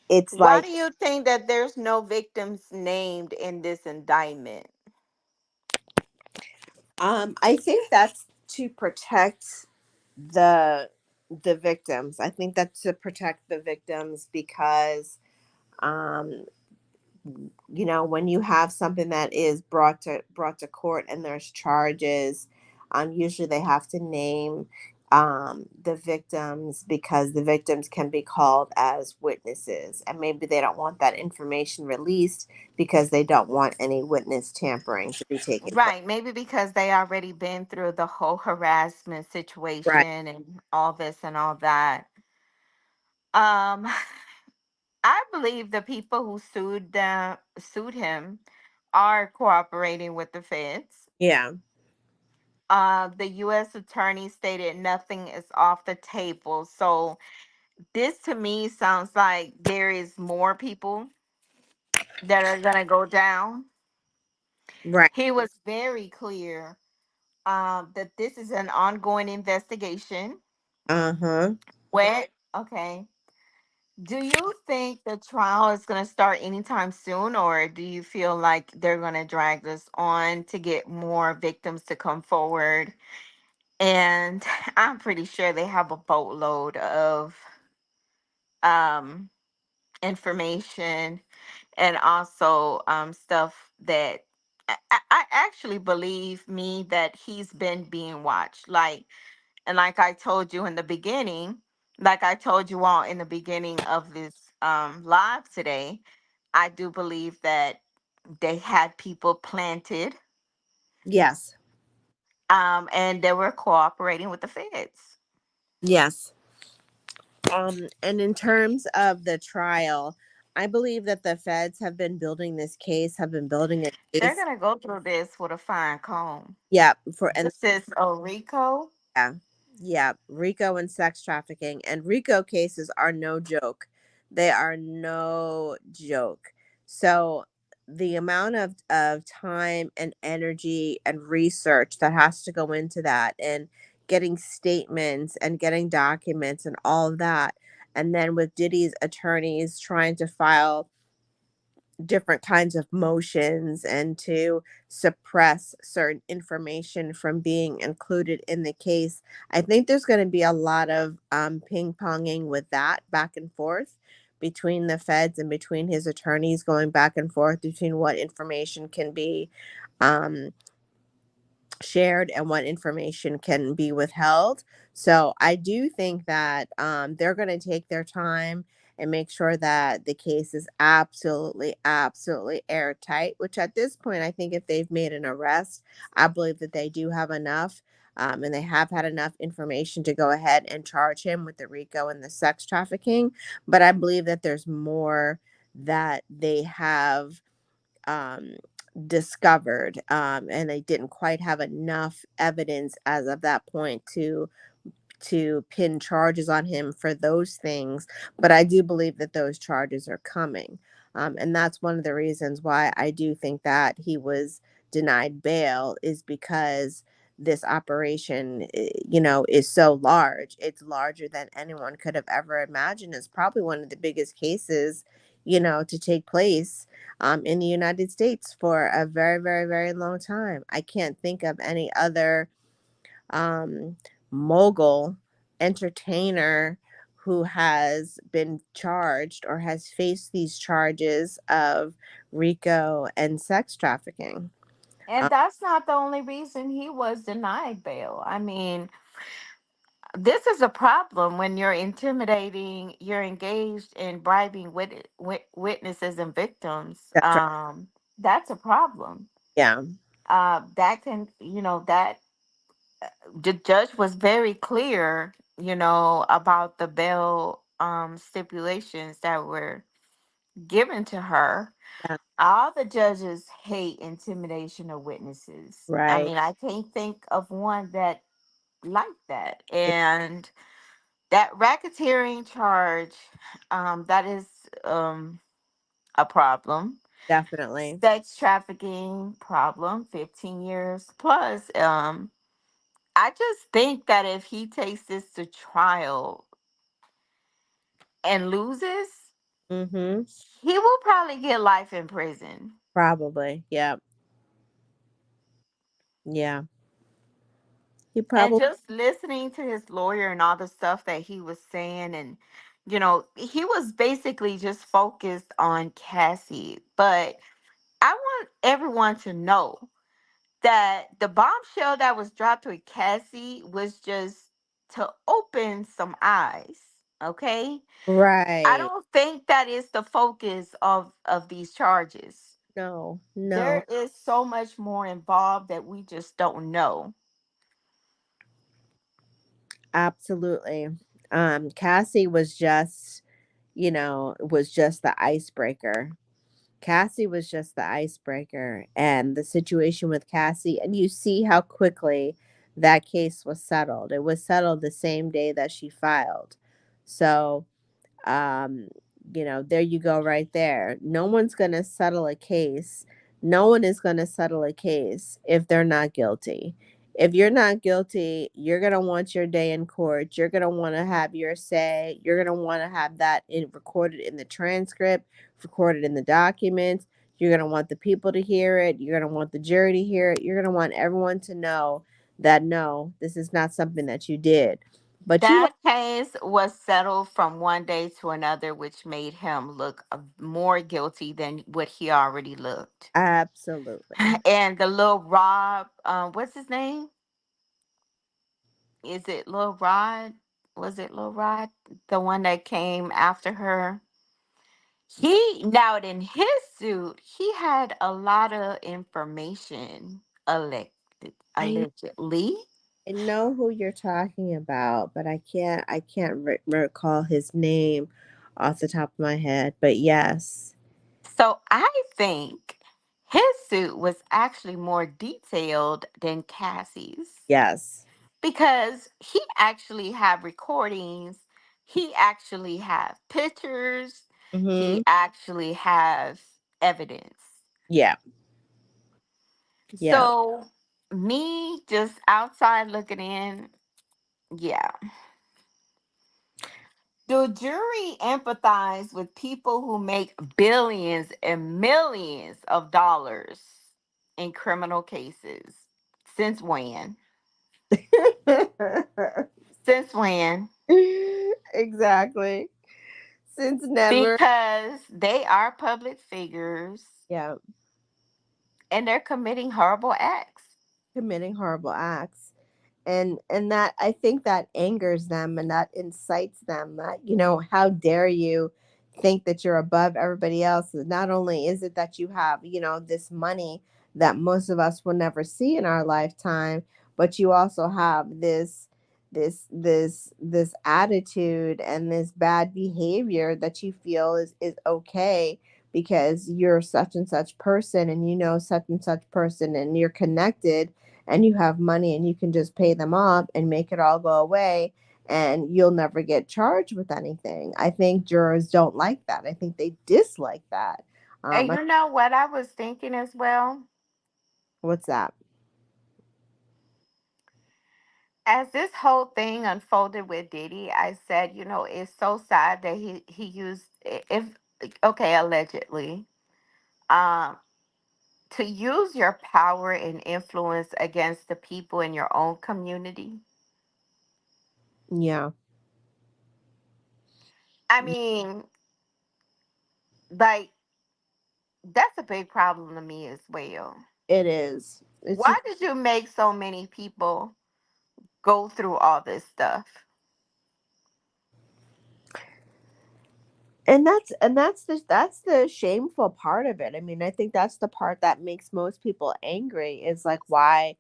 it's Why like, do you think that there's no victims named in this indictment? I think that's to protect the the victims. I think that's to protect the victims because um when you have something that is brought to court and there's charges, usually they have to name the victims because the victims can be called as witnesses, and maybe they don't want that information released because they don't want any witness tampering to be taken place. Right, maybe because they already been through the whole harassment Right. situation and all this and all that. Um, I believe the people who sued him are cooperating with the feds. Yeah. The U.S. attorney stated nothing is off the table. So this to me sounds like there is more people that are gonna go down. Right. He was very clear that this is an ongoing investigation. Uh-huh. What? Okay. Do you think the trial is going to start anytime soon, or do you feel like they're going to drag this on to get more victims to come forward? And I'm pretty sure they have a boatload of um, information and also stuff that I actually believe me that he's been being watched. And like I told you in the beginning, like I told you all in the beginning of this live today, I do believe that they had people planted Yes. and they were cooperating with the feds. Yes. And in terms of the trial, I believe that the feds have been building this case, have been building a They're case. going to go through this with a fine comb. Yeah, for and This is a RICO. yeah, yeah, RICO and sex trafficking, and RICO cases are no joke. They are no joke. So the amount of time and energy and research that has to go into that, and getting statements and getting documents and all of that, and then with Diddy's attorneys trying to file different kinds of motions and to suppress certain information from being included in the case. I think there's going to be a lot of ping ponging with that back and forth between the feds and between his attorneys, going back and forth between what information can be um, shared and what information can be withheld. So I do think that they're going to take their time and make sure that the case is absolutely, absolutely airtight, which at this point, I think if they've made an arrest, I believe that they do have enough. And they have had enough information to go ahead and charge him with the RICO and the sex trafficking. But I believe that there's more that they have um, discovered, and they didn't quite have enough evidence as of that point to pin charges on him for those things. But I do believe that those charges are coming, and that's one of the reasons why I do think that he was denied bail, is because this operation, is so large. It's larger than anyone could have ever imagined. It's probably one of the biggest cases, to take place in the United States for a very, very, very long time. I can't think of any other um, mogul entertainer who has been charged or has faced these charges of RICO and sex trafficking. And that's not the only reason he was denied bail. I mean, this is a problem when you're intimidating, you're engaged in bribing witnesses and victims. That's right. That's a problem. Yeah. That can, that the judge was very clear, about the bail stipulations that were given to her. Yeah. All the judges hate intimidation of witnesses. I Right. mean, I can't think of one that like that. And that racketeering charge, that is a problem. Definitely. Sex trafficking problem, 15 years plus. I just think that if he takes this to trial and loses, Mm-hmm. he will probably get life in prison. Probably. Yeah. Yeah. He And probably. just listening to his lawyer and all the stuff that he was saying, and he was basically just focused on Cassie. But I want everyone to know that the bombshell that was dropped with Cassie was just to open some eyes. Okay, I Right. don't think that is the focus of these charges. No. No. There is so much more involved that we just don't know. Absolutely. Cassie was just, was just the icebreaker. Cassie was just the icebreaker, and the situation with Cassie, and you see how quickly that case was settled. It was settled the same day that she filed. So, um there you go, right there. No one's going to settle a case. No one is going to settle a case if they're not guilty. If you're not guilty, you're going to want your day in court. You're going to want to have your say. You're going to want to have that recorded in the transcript, recorded in the documents. You're going to want the people to hear it. You're going to want the jury to hear it. You're going to want everyone to know that no, this is not something that you did. But you That case was settled from one day to another, which made him look more guilty than what he already looked. absolutely. And the little Rob, what's his name? Is it Lil Rod? Was it Lil Rod? The one that came after her? He now in his suit, he had a lot of information I allegedly. I know who you're talking about, but I can't recall his name off the top of my head. But yes, So I think his suit was actually more detailed than Cassie's yes. because he actually had recordings, he actually had pictures, Mhm. he actually has evidence. Yeah. Yeah. So me just outside looking in, yeah. The jury empathize with people who make billions and millions of dollars in criminal cases. Since when? Since when? Exactly. Since never. Because they are public figures Yeah. and they're committing horrible acts. Committing horrible acts. And that, I think, that angers them, and that incites them, that, how dare you think that you're above everybody else. Not only is it that you have, this money that most of us will never see in our lifetime, but you also have this attitude and this bad behavior that you feel is okay because you're such and such person, and such and such person, and you're connected, and you have money, and you can just pay them off and make it all go away, and you'll never get charged with anything. I think jurors don't like that. I think they dislike that. And you know what I was thinking as well? What's that? As this whole thing unfolded with Diddy, I said, it's so sad that he used if okay, allegedly, um, to use your power and influence against the people in your own community. Yeah, I mean, like that's a big problem to me as well. it is. It's Why just, did you make so many people go through all this stuff? and that's the shameful part of it. I mean, I think that's the part that makes most people angry, is like, why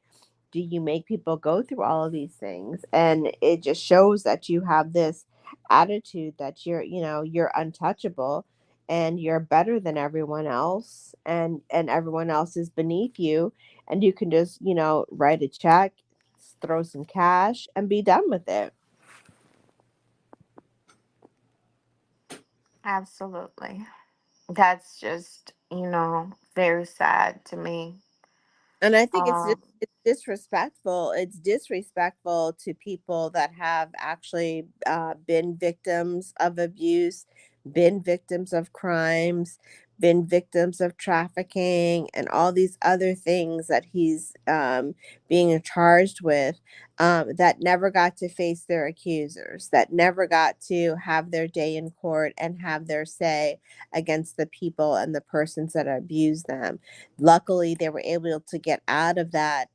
do you make people go through all of these things? And it just shows that you have this attitude that you're untouchable, and you're better than everyone else, and everyone else is beneath you, and you can just write a check, throw some cash, and be done with it. Absolutely. That's just, very sad to me. And I think Um, it's disrespectful. It's disrespectful to people that have actually been victims of abuse, been victims of crimes, been victims of trafficking, and all these other things that he's being charged with, that never got to face their accusers, that never got to have their day in court and have their say against the people and the persons that abuse them. Luckily they were able to get out of that,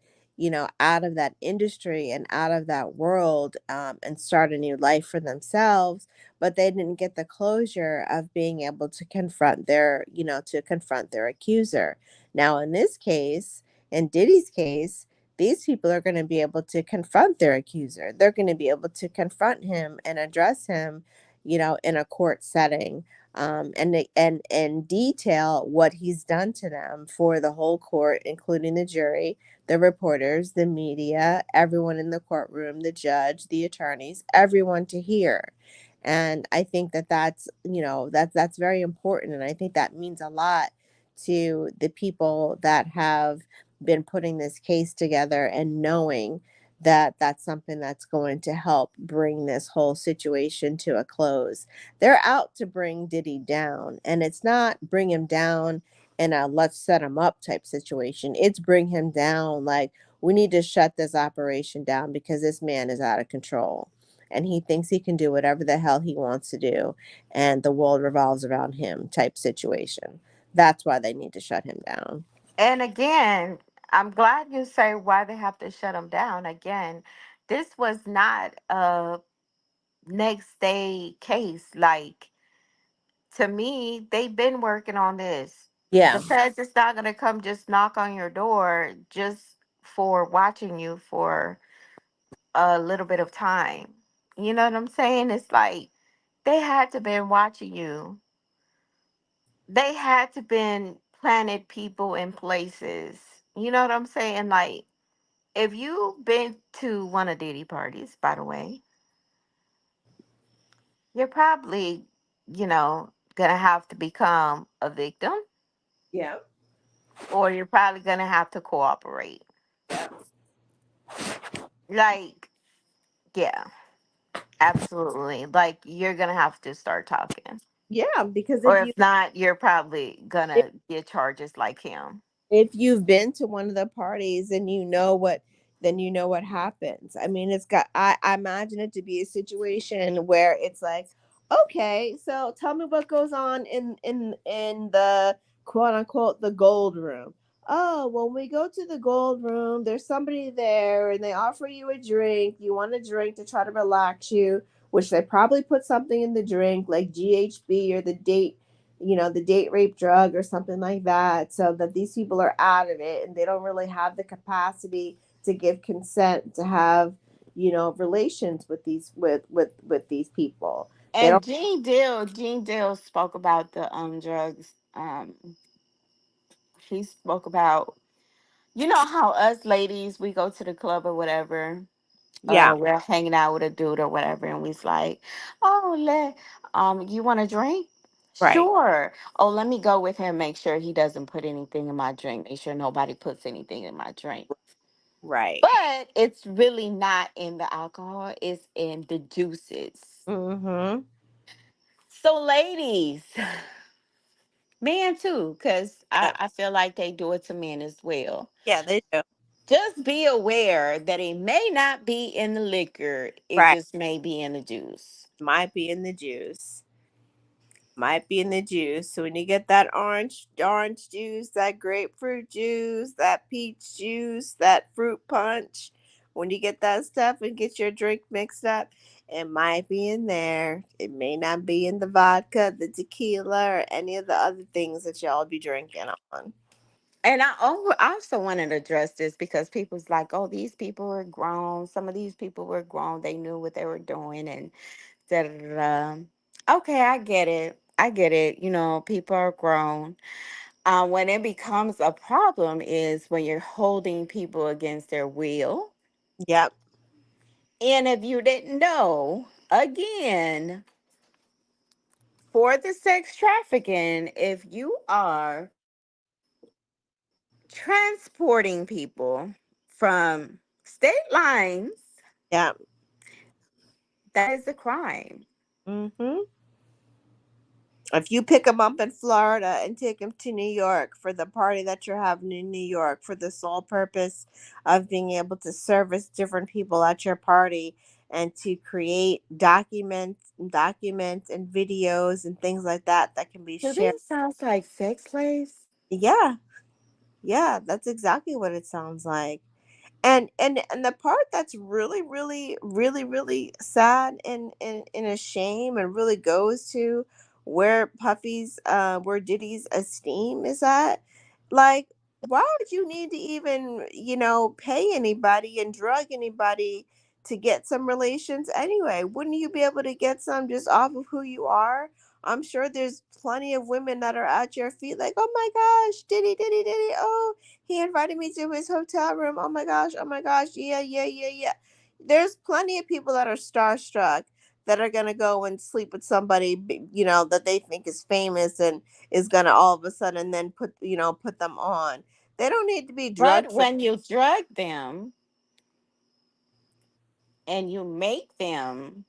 out of that industry and out of that world, and start a new life for themselves. But they didn't get the closure of being able to confront their, to confront their accuser. Now in this case, in Diddy's case, these people are going to be able to confront their accuser. They're going to be able to confront him and address him, in a court setting, and detail what he's done to them for the whole court, including the jury, the reporters, the media, everyone in the courtroom, the judge, the attorneys, everyone to hear. And I think that that's very important, and I think that means a lot to the people that have been putting this case together and knowing that that's something that's going to help bring this whole situation to a close. They're out to bring Diddy down, and it's not bring him down in a let's set him up type situation. It's bring him down like we need to shut this operation down because this man is out of control and he thinks he can do whatever the hell he wants to do, and the world revolves around him type situation. That's why they need to shut him down. and again, I'm glad you say why they have to shut them down. Again, this was not a next day case. Like, to me, they've been working on this. The Yeah. feds is not gonna come just knock on your door just for watching you for a little bit of time. You know what I'm saying? It's like they had to been watching you. They had to been planted people in places. You know what I'm saying? Like, if you've been to one of Diddy parties, by the way, you're probably, gonna have to become a victim, Yeah. or you're probably gonna have to cooperate. Yeah. Like, yeah, absolutely. Like, you're gonna have to start talking. Yeah, because Or if not, you're probably if gonna get charges like him. if you've been to one of the parties and you know what, then you know what happens. I mean, I imagine it to be a situation where it's like, okay, so tell me what goes on in the quote unquote the gold room. Oh, when we go to the gold room, there's somebody there and they offer you a drink. You want a drink to try to relax you, which they probably put something in the drink like GHB or the date rape drug or something like that, so that these people are out of it and they don't really have the capacity to give consent to have, relations with these people. They And don't. Gene Deal spoke about the drugs. He spoke about, how us ladies, we go to the club or whatever, Yeah. we're hanging out with a dude or whatever, and we's like, oh, you want a drink? Right. Sure. Oh, let me go with him, make sure he doesn't put anything in my drink, make sure nobody puts anything in my drink. Right. But it's really not in the alcohol, it's in the juices. Mm-hmm. So, ladies, men too, because Yeah. I feel like they do it to men as well. Yeah, they do. Just be aware that it may not be in the liquor, it Right. just may be in the juice. Might be in the juice. Might be in the juice. So when you get that orange juice, that grapefruit juice, that peach juice, that fruit punch, when you get that stuff and get your drink mixed up, it might be in there. It may not be in the vodka, the tequila, or any of the other things that y'all be drinking on. And I also wanted to address this because people's like, oh, these people were grown. Some of these people were grown. They knew what they were doing, and da da da. Da. Okay, I get it. I get it. People are grown. When it becomes a problem is when you're holding people against their will. Yep. And if you didn't know, again, for the sex trafficking, if you are transporting people from state lines, Yeah. that is a crime. Hmm. If you pick them up in Florida and take them to New York for the party that you're having in New York for the sole purpose of being able to service different people at your party and to create documents and videos and things like that that can be Do shared. these sounds like sex slaves? Yeah, yeah, that's exactly what it sounds like. And the part that's really sad and a shame and really goes to where Puffy's where Diddy's esteem is at, like, why would you need to even, pay anybody and drug anybody to get some relations anyway? Wouldn't you be able to get some just off of who you are? I'm sure there's plenty of women that are at your feet like, oh my gosh, Diddy, oh, he invited me to his hotel room. Oh my gosh, yeah. There's plenty of people that are starstruck that are gonna go and sleep with somebody, that they think is famous and is gonna all of a sudden then put them on. They don't need to be But drugged for. when you drug them and you make them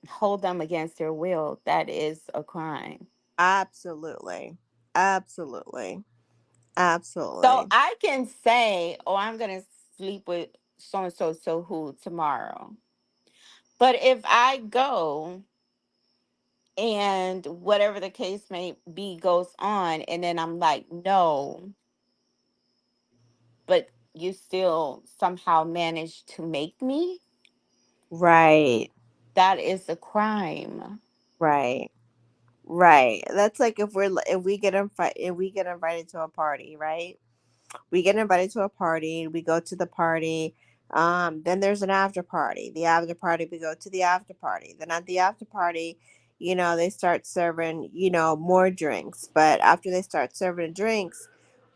hold them against their will, that is a crime. Absolutely, absolutely, So absolutely. I can say, oh, I'm going to sleep with so and so, so who tomorrow. But if I go and whatever the case may be goes on, and then I'm like, no, but you still somehow manage to make me, Right, that is a crime. right. Right. That's like if we get invited to a party, right? We get invited to a party, we go to the party, then there's an after party. The after party, we go to the after party. Then at the after party, they start serving, more drinks. But after they start serving drinks,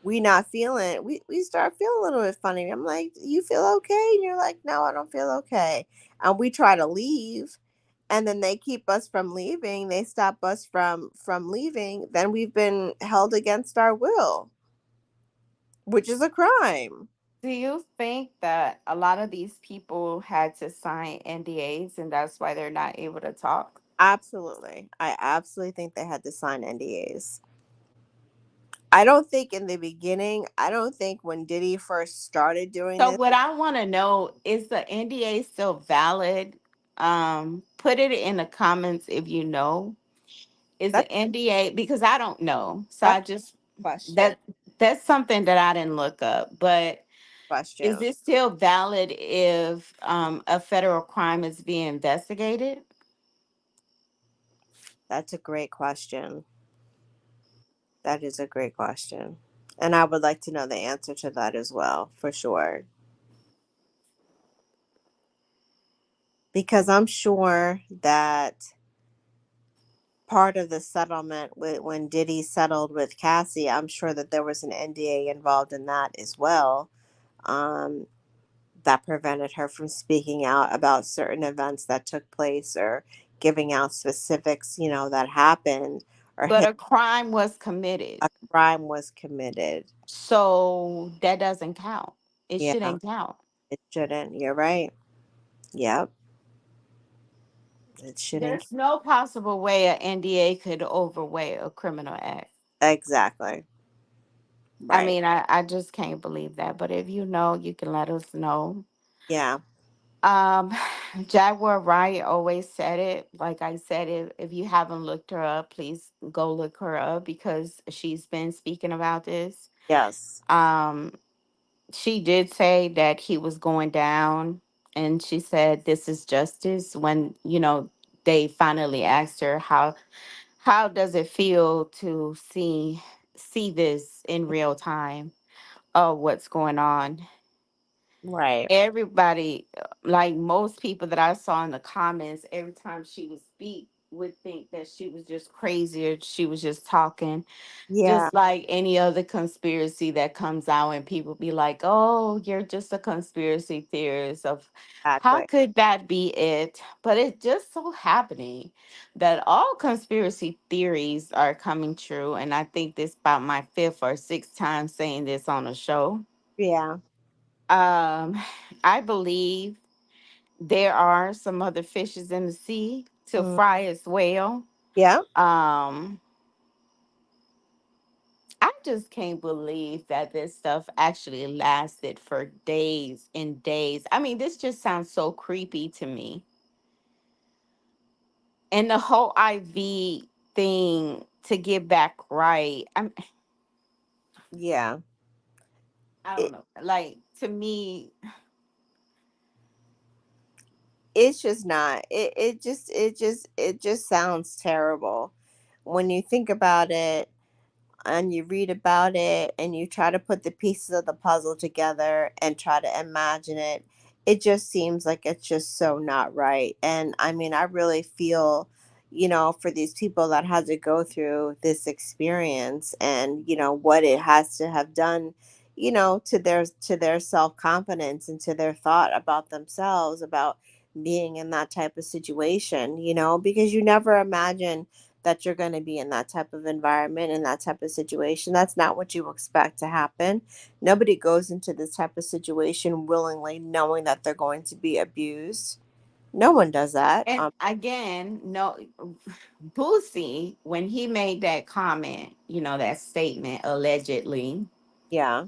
we start feeling a little bit funny. I'm like, you feel okay? And you're like, no, I don't feel okay. And we try to leave, and then they keep us from leaving. They stop us from leaving. Then we've been held against our will, which is a crime. Do you think that a lot of these people had to sign NDAs and that's why they're not able to talk? Absolutely. I absolutely think they had to sign NDAs. I don't think in the beginning, I don't think when Diddy first started doing So this. what I want to know is the NDA still valid? Put it in the comments if you know. Is That's the NDA, because I don't know. So that's I just a question. that that's something that I didn't look up. But is Question. it still valid if a federal crime is being investigated? That's a great question. That is a great question. And I would like to know the answer to that as well, for sure. Because I'm sure that part of the settlement when Diddy settled with Cassie, I'm sure that there was an NDA involved in that as well. Um, that prevented her from speaking out about certain events that took place or giving out specifics, that happened or But hit a crime was committed. a crime was committed. So that doesn't count. It Yeah, shouldn't count. it shouldn't. You're right. Yep, it shouldn't. There's no possible way an NDA could overweigh a criminal act. Exactly. I Right. mean, I just can't believe that. But if you know, you can let us know. Yeah. Um, Jaguar Wright always said it. Like I said, if you haven't looked her up, please go look her up because she's been speaking about this. Yes. Um, she did say that he was going down, and she said this is justice. When they finally asked her how does it feel to see this in real time of what's going on. Right. Everybody, like most people that I saw in the comments, every time she would speak, would think that she was just crazy or she was just talking, Yeah, just like any other conspiracy that comes out, and people be like, "Oh, you're just a conspiracy theorist." Of how exactly. could that be it? But it just so happening that all conspiracy theories are coming true, and I think this about my fifth or sixth time saying this on a show. Yeah. Um, I believe there are some other fishes in the sea to Mm. fry as well. Yeah. Um, I just can't believe that this stuff actually lasted for days and days. I mean, this just sounds so creepy to me. And the whole IV thing to get back right. Yeah. I don't It, know. Like to me, it's just not. It just sounds terrible when you think about it and you read about it and you try to put the pieces of the puzzle together and try to imagine it, it just seems like it's just so not right. And I mean, I really feel, for these people that had to go through this experience and, what it has to have done, to their self-confidence and to their thought about themselves, about being in that type of situation, because you never imagine that you're going to be in that type of environment, in that type of situation. That's not what you expect to happen. Nobody goes into this type of situation willingly knowing that they're going to be abused. No one does that. and again, no, Boosie, when he made that comment, that statement allegedly, Yeah.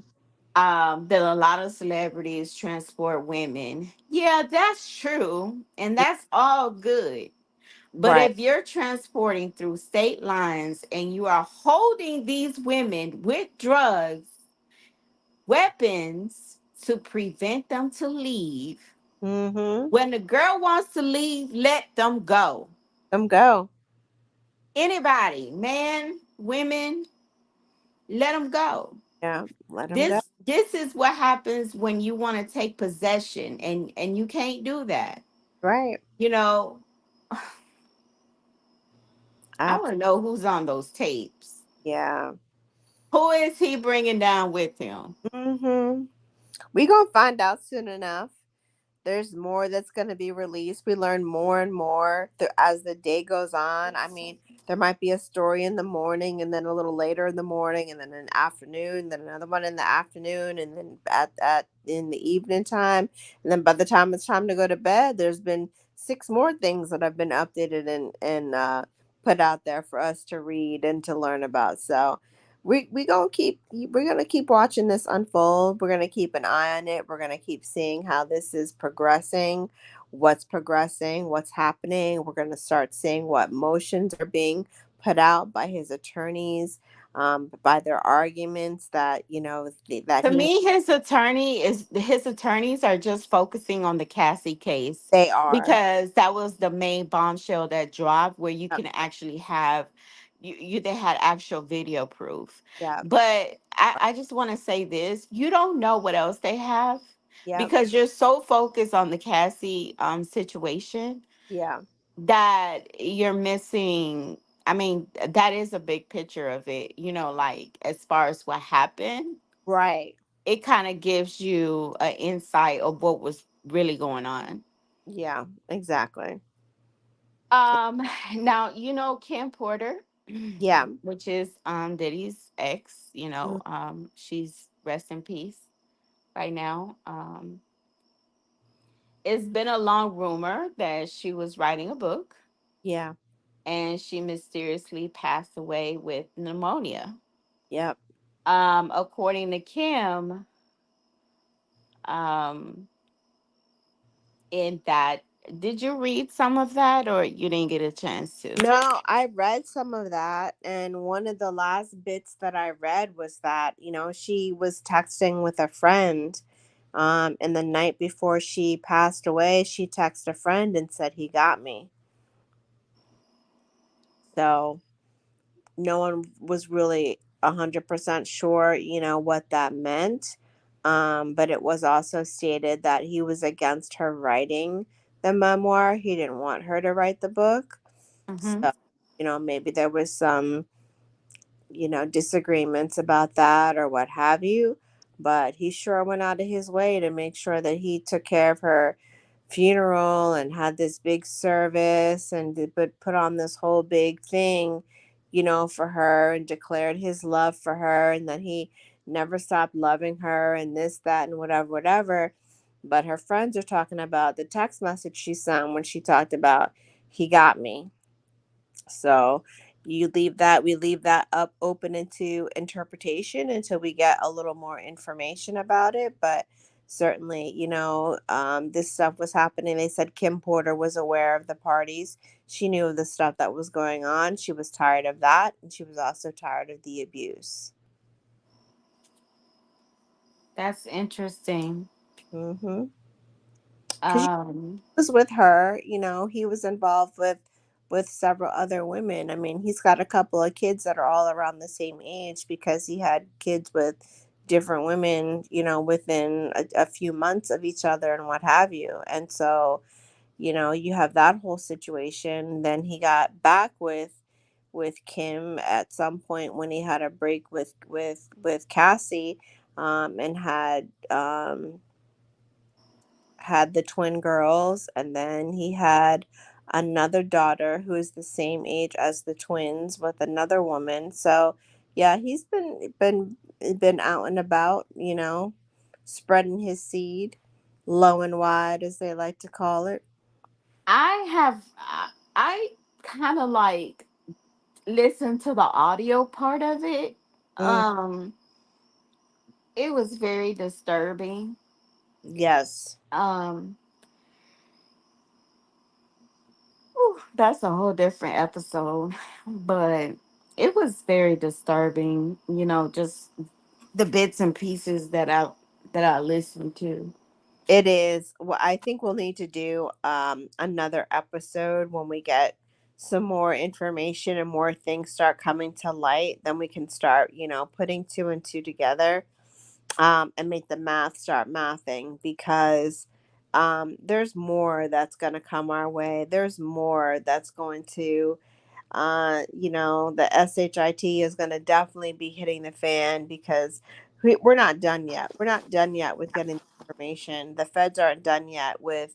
that a lot of celebrities transport women. Yeah, that's true. And that's all good. But Right. if you're transporting through state lines and you are holding these women with drugs, weapons to prevent them to leave, Mm-hmm. when the girl wants to leave, let them go. Them go. Anybody, man, women, let them go. Yeah. Let them go. This is what happens when you want to take possession, and you can't do that. Right. You know, I want Absolutely. to know who's on those tapes. Yeah. Who is he bringing down with him? Mm-hmm. We gonna find out soon enough. There's more that's going to be released. We learn more and more as the day goes on. I mean, there might be a story in the morning and then a little later in the morning and then an afternoon, then another one in the afternoon and then at in the evening time. And then by the time it's time to go to bed, there's been six more things that have been updated and put out there for us to read and to learn about. So we're gonna keep watching this unfold. We're gonna keep an eye on it. We're gonna keep seeing how this is progressing, what's happening. We're gonna start seeing what motions are being put out by his attorneys, by their arguments that that To he me, his attorneys are just focusing on the Cassie case they are. because that was the main bombshell that dropped, where you Yep, can actually have they had actual video proof. yep, But I just want to say this: you don't know what else they have yep, because you're so focused on the Cassie situation yeah, that you're missing. I mean, that is a big picture of it, like as far as what happened, right, it kind of gives you an insight of what was really going on. yeah, exactly, Um, Now Kim Porter, yeah, which is Diddy's ex. mm, She's rest in peace right now. It's been a long rumor that she was writing a book yeah, and she mysteriously passed away with pneumonia. yep. According to Kim, um, in that, did you read some of that or you didn't get a chance to? No, I read some of that, and one of the last bits that I read was that, she was texting with a friend, and the night before she passed away, she texted a friend and said he got me. So no one was really 100% sure, what that meant. But it was also stated that he was against her writing the memoir. He didn't want her to write the book. Mm-hmm. So, maybe there was some, disagreements about that or what have you. But he sure went out of his way to make sure that he took care of her funeral and had this big service and put on this whole big thing, for her, and declared his love for her, and that he never stopped loving her and this, that, and whatever, whatever. But her friends are talking about the text message she sent when she talked about, he got me. So we leave that up open into interpretation until we get a little more information about it. But certainly, this stuff was happening. They said Kim Porter was aware of the parties. She knew of the stuff that was going on. She was tired of that. And she was also tired of the abuse. That's interesting. Mm-hmm. Because Um, was with her, he was involved with several other women. I mean, he's got a couple of kids that are all around the same age because he had kids with different women, within a few months of each other and what have you. And so, you have that whole situation. Then he got back with Kim at some point when he had a break with Cassie, and had the twin girls, and then he had another daughter who is the same age as the twins with another woman. So yeah, he's been out and about, spreading his seed low and wide, as they like to call it. I kind of like listened to the audio part of it. Mm, Um, it was very disturbing. yes, Um, whew, that's a whole different episode, but it was very disturbing. Just the bits and pieces that I listened to. it is. Well, I think we'll need to do another episode when we get some more information and more things start coming to light. Then we can start, putting two and two together, and make the math start mathing, because there's more that's going to come our way. There's more that's going to, the shit is going to definitely be hitting the fan, because we're not done yet. We're not done yet with getting information. The feds aren't done yet with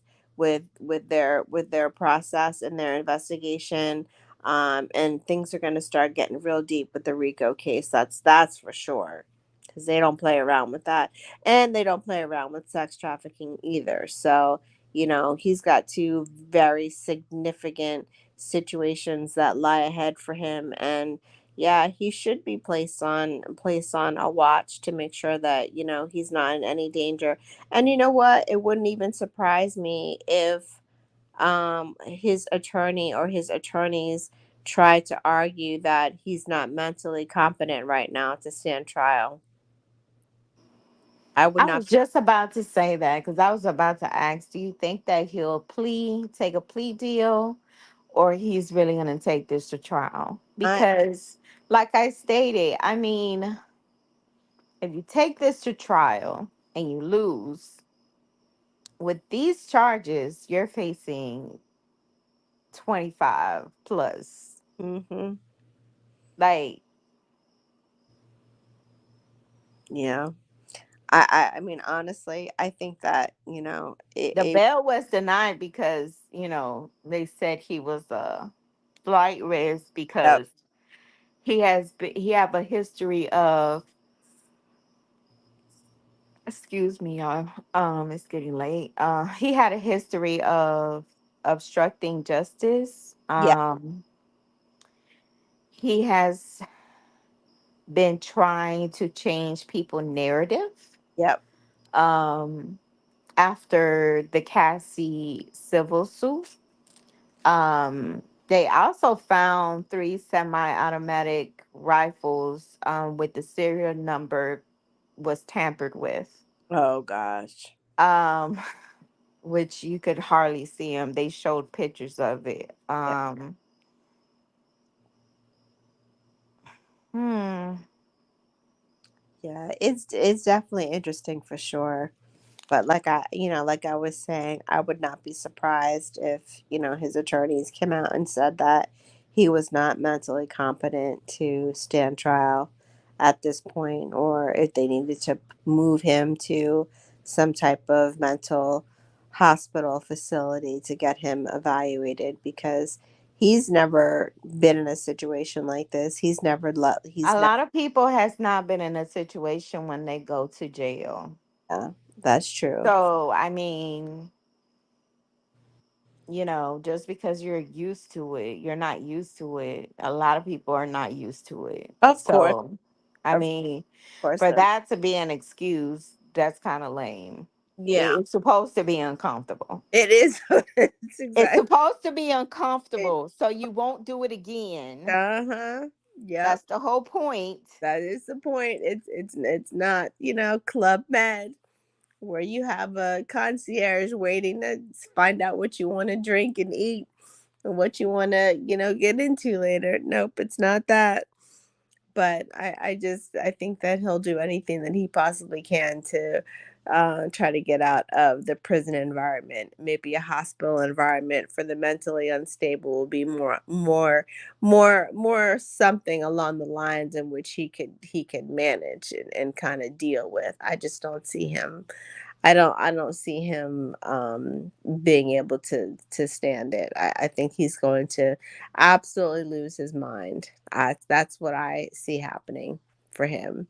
their process and their investigation. And things are going to start getting real deep with the Rico case. That's for sure, because they don't play around with that, and they don't play around with sex trafficking either. So, he's got two very significant situations that lie ahead for him. And yeah, he should be placed on a watch to make sure that, he's not in any danger. And you know what, it wouldn't even surprise me if his attorney or his attorneys try to argue that he's not mentally competent right now to stand trial. I would I not. was just about to say that because I was about to ask, do you think that take a plea deal, or he's really going to take this to trial? I Because, like I stated, I mean, if you take this to trial and you lose, with these charges, you're facing 25 plus. mm-hmm, Like, yeah. I mean, honestly, I think that, the bail was denied because, they said he was a flight risk yep, because he have a history of, excuse me, y'all, it's getting late. He had a history of obstructing justice. yeah, He has been trying to change people narrative yep, um after the Cassie civil suit. They also found three semi-automatic rifles with the serial number was tampered with. oh gosh, Um, which you could hardly see them. They showed pictures of it. yeah, Hmm. yeah, it's definitely interesting for sure. But like I was saying, I would not be surprised if, his attorneys came out and said that he was not mentally competent to stand trial at this point, or if they needed to move him to some type of mental hospital facility to get him evaluated, because he's never been in a situation like this. He's A never. lot of people has not been in a situation when they go to jail. Yeah, that's true. So, I mean, just because you're used to it, you're not used to it. A lot of people are not used to it. Of course, So, I of mean, course, for they're. that to be an excuse, that's kind of lame. Yeah, It's supposed to be uncomfortable. it is. It's It's exactly. supposed to be uncomfortable so you won't do it again. Uh-huh. Yep. That's the whole point. That is the point. It's not, Club Med, where you have a concierge waiting to find out what you want to drink and eat and what you want to, get into later. Nope, it's not that. But I think that he'll do anything that he possibly can to try to get out of the prison environment. Maybe a hospital environment for the mentally unstable will be more something along the lines in which he could manage and kind of deal with. I just don't see him. I don't see him being able to stand it. I think he's going to absolutely lose his mind. That's what I see happening for him,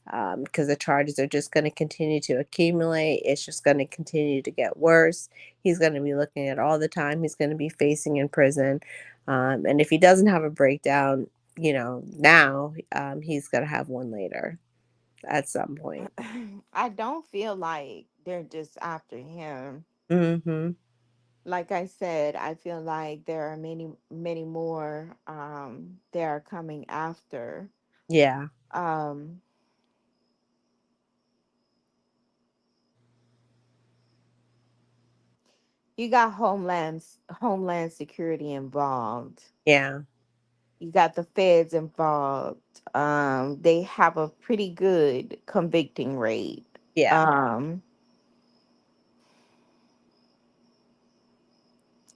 because the charges are just going to continue to accumulate. It's just going to continue to get worse. He's going to be looking at all the time he's going to be facing in prison, and if he doesn't have a breakdown, now, he's going to have one later at some point. I don't feel like they're just after him. Hmm. Like I said, I feel like there are many, many more they are coming after. Yeah. Um, you got Homeland Security involved. Yeah. You got the feds involved. They have a pretty good convicting rate. Yeah. Um,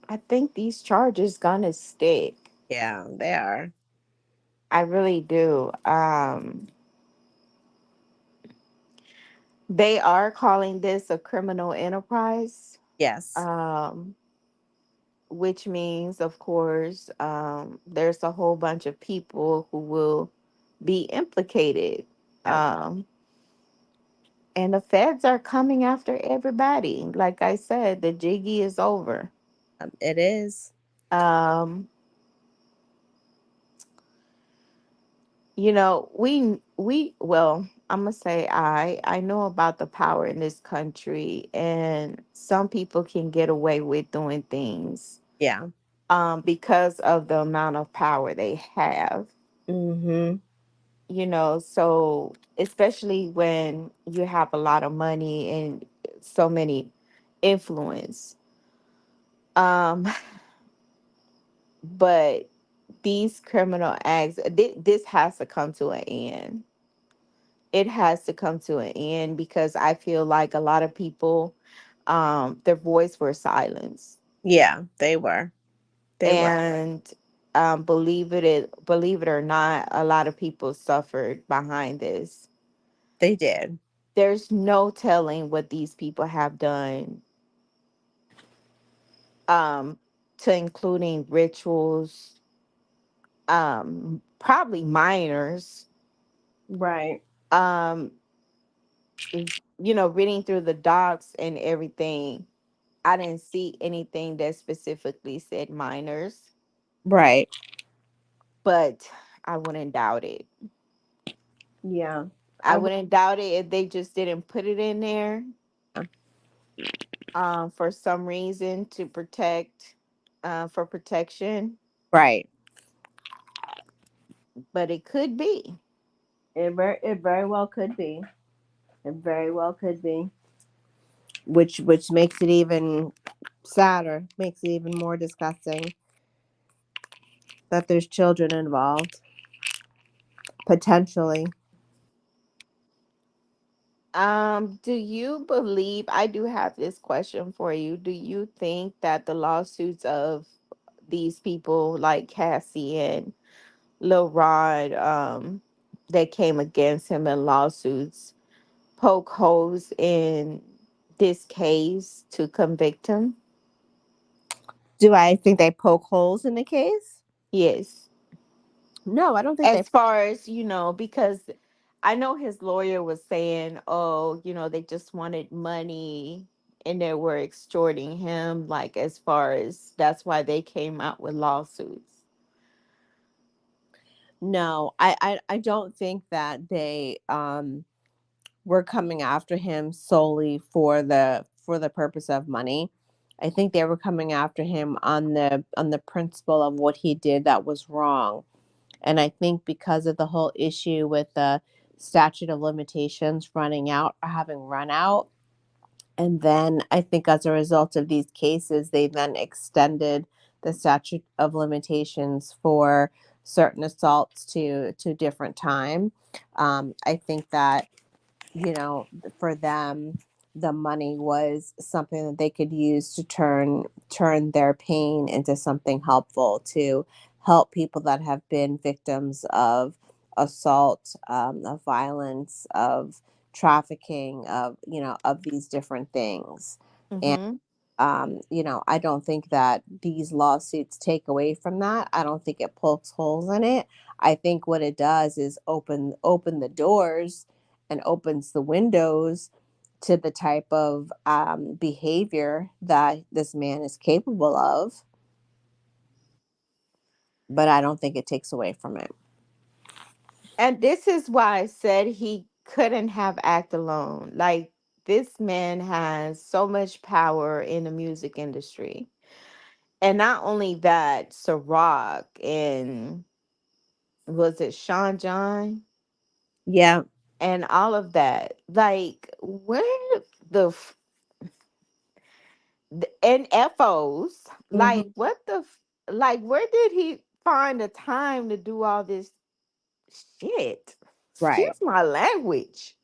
I think these charges gonna stick. Yeah, they are. I really do. They are calling this a criminal enterprise, Yes. um, which means, of course, there's a whole bunch of people who will be implicated. Yep. Um, and the feds are coming after everybody. Like I said, the jiggy is over. It is. Um, well, I'm gonna say I know about the power in this country, and some people can get away with doing things Yeah. because of the amount of power they have. Mhm. So especially when you have a lot of money and so many influence. Um, but these criminal acts, this has to come to an end. It has to come to an end because I feel like a lot of people, their voice were silenced, Yeah, they were. They were. and believe it or not, a lot of people suffered behind this. They did. There's no telling what these people have done, um, to including rituals, probably minors. Right. Um, reading through the docs and everything, I didn't see anything that specifically said minors, Right. but I wouldn't doubt it. Yeah. I wouldn't doubt it if they just didn't put it in there for some reason to protect, for protection, Right. but it could be. It very well could be. It very well could be. Which makes it even sadder, makes it even more disgusting that there's children involved potentially. Do you believe, I do have this question for you. Do you think that the lawsuits of these people like Cassie and Lil Rod, that came against him in lawsuits, poke holes in this case to convict him? Do I think they poke holes in the case? Yes. No, I don't think they. As far as, because I know his lawyer was saying, oh, they just wanted money and they were extorting him, like, as far as that's why they came out with lawsuits. No, I don't think that they were coming after him solely for the purpose of money. I think they were coming after him on the principle of what he did that was wrong. And I think because of the whole issue with the statute of limitations running out or having run out, and then I think as a result of these cases, they then extended the statute of limitations for certain assaults to different time. I think that, you know, for them, the money was something that they could use to turn their pain into something helpful, to help people that have been victims of assault, of violence, of trafficking, of, of these different things. And Mm-hmm. I don't think that these lawsuits take away from that. I don't think it pokes holes in it. I think what it does is open the doors and opens the windows to the type of behavior that this man is capable of. But I don't think it takes away from it. And this is why I said he couldn't have act alone. Like, this man has so much power in the music industry. And not only that, Ciroc and was it Sean John Yeah. and all of that. Like, where the and FOs, Hmm. like, what like, where did he find the time to do all this shit? Right. Excuse my language.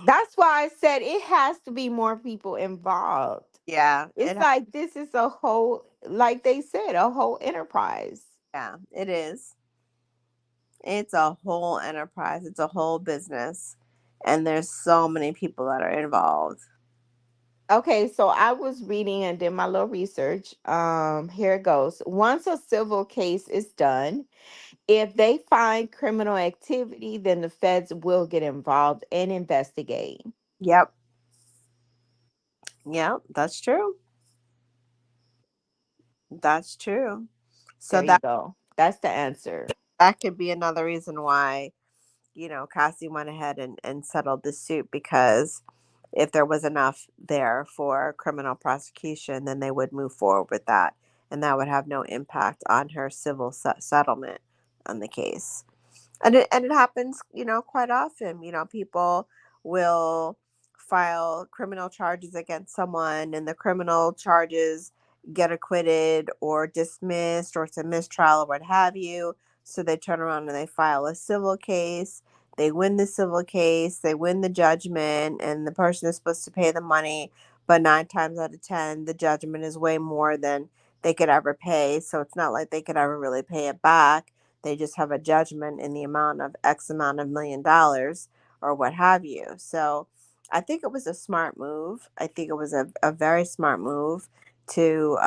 That's why I said it has to be more people involved. Yeah. It's like this is a whole, like they said, a whole enterprise. Yeah, it is. It's a whole enterprise. It's a whole business, and there's so many people that are involved. Okay, so I was reading and did my little research. Here it goes. Once a civil case is done, if they find criminal activity, then the feds will get involved and investigate. Yep. Yep. That's true. That's true. So There you go. That's the answer. that could be another reason why, Cassie went ahead and settled the suit, because if there was enough there for criminal prosecution, then they would move forward with that. And that would have no impact on her civil settlement on the case. And it happens, quite often. People will file criminal charges against someone, and the criminal charges get acquitted or dismissed, or it's a mistrial or what have you. So they turn around and they file a civil case. They win the civil case, they win the judgment, and the person is supposed to pay the money, but 9 times out of 10 the judgment is way more than they could ever pay, so it's not like they could ever really pay it back. They just have a judgment in the amount of X amount of $1 million or what have you. So I think it was a smart move. I think it was a very smart move to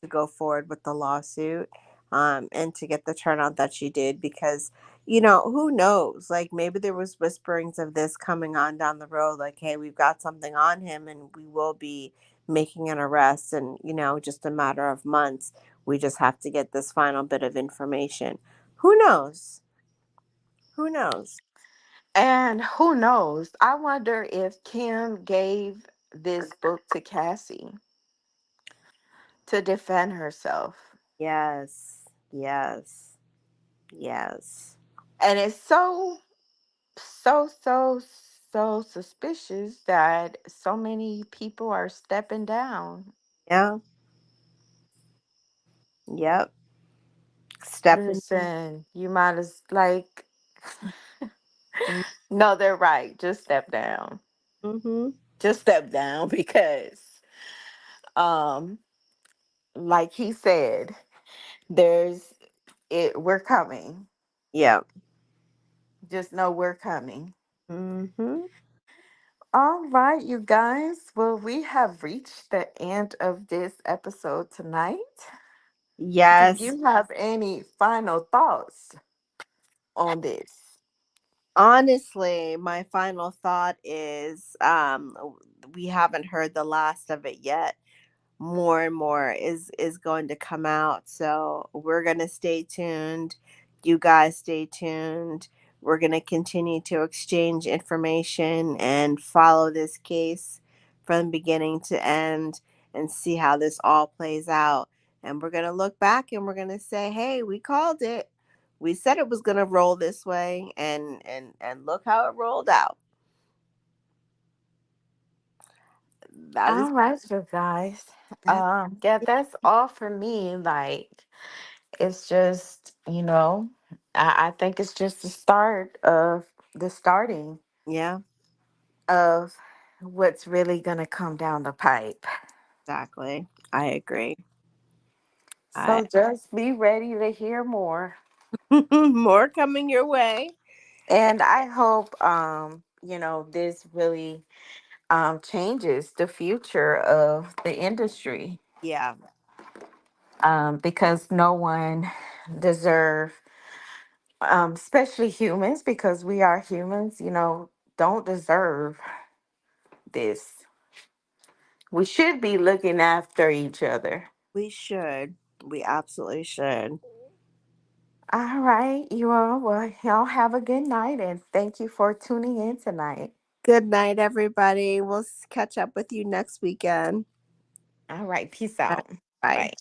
go forward with the lawsuit, and to get the turnout that she did, because who knows, like, maybe there was whisperings of this coming on down the road, like, hey, we've got something on him and we will be making an arrest, and just a matter of months, we just have to get this final bit of information. Who knows? Who knows? And who knows? I wonder if Kim gave this book to Cassie to defend herself. Yes, yes, yes. And it's so suspicious that so many people are stepping down. Yeah. Yep. Stepping. Listen, you might as like No, they're right. Just step down. Mm-hmm. Just step down because um like he said, there's we're coming. Yeah. Just know we're coming. Mm-hmm. All right, you guys. Well, we have reached the end of this episode tonight. Do Yes. you have any final thoughts on this? Honestly, my final thought is we haven't heard the last of it yet. More and more is going to come out, so we're going to stay tuned. You guys stay tuned. We're going to continue to exchange information and follow this case from beginning to end and see how this all plays out. And we're going to look back and we're going to say, hey, we called it. We said it was going to roll this way, and look how it rolled out. That is All right, you guys. that. Yeah, that's all for me. Like, it's just, I think it's just the start of the starting Yeah, of what's really gonna come down the pipe. exactly. I agree. I So just be ready to hear more. more coming your way. And I hope this really changes the future of the industry. Yeah, Because no one deserve, especially humans, because we are humans, don't deserve this. We should be looking after each other. we should. We absolutely should. All right, you all. Well, y'all have a good night and thank you for tuning in tonight. Good night, everybody. We'll catch up with you next weekend. All right, peace All right, out. bye. Bye.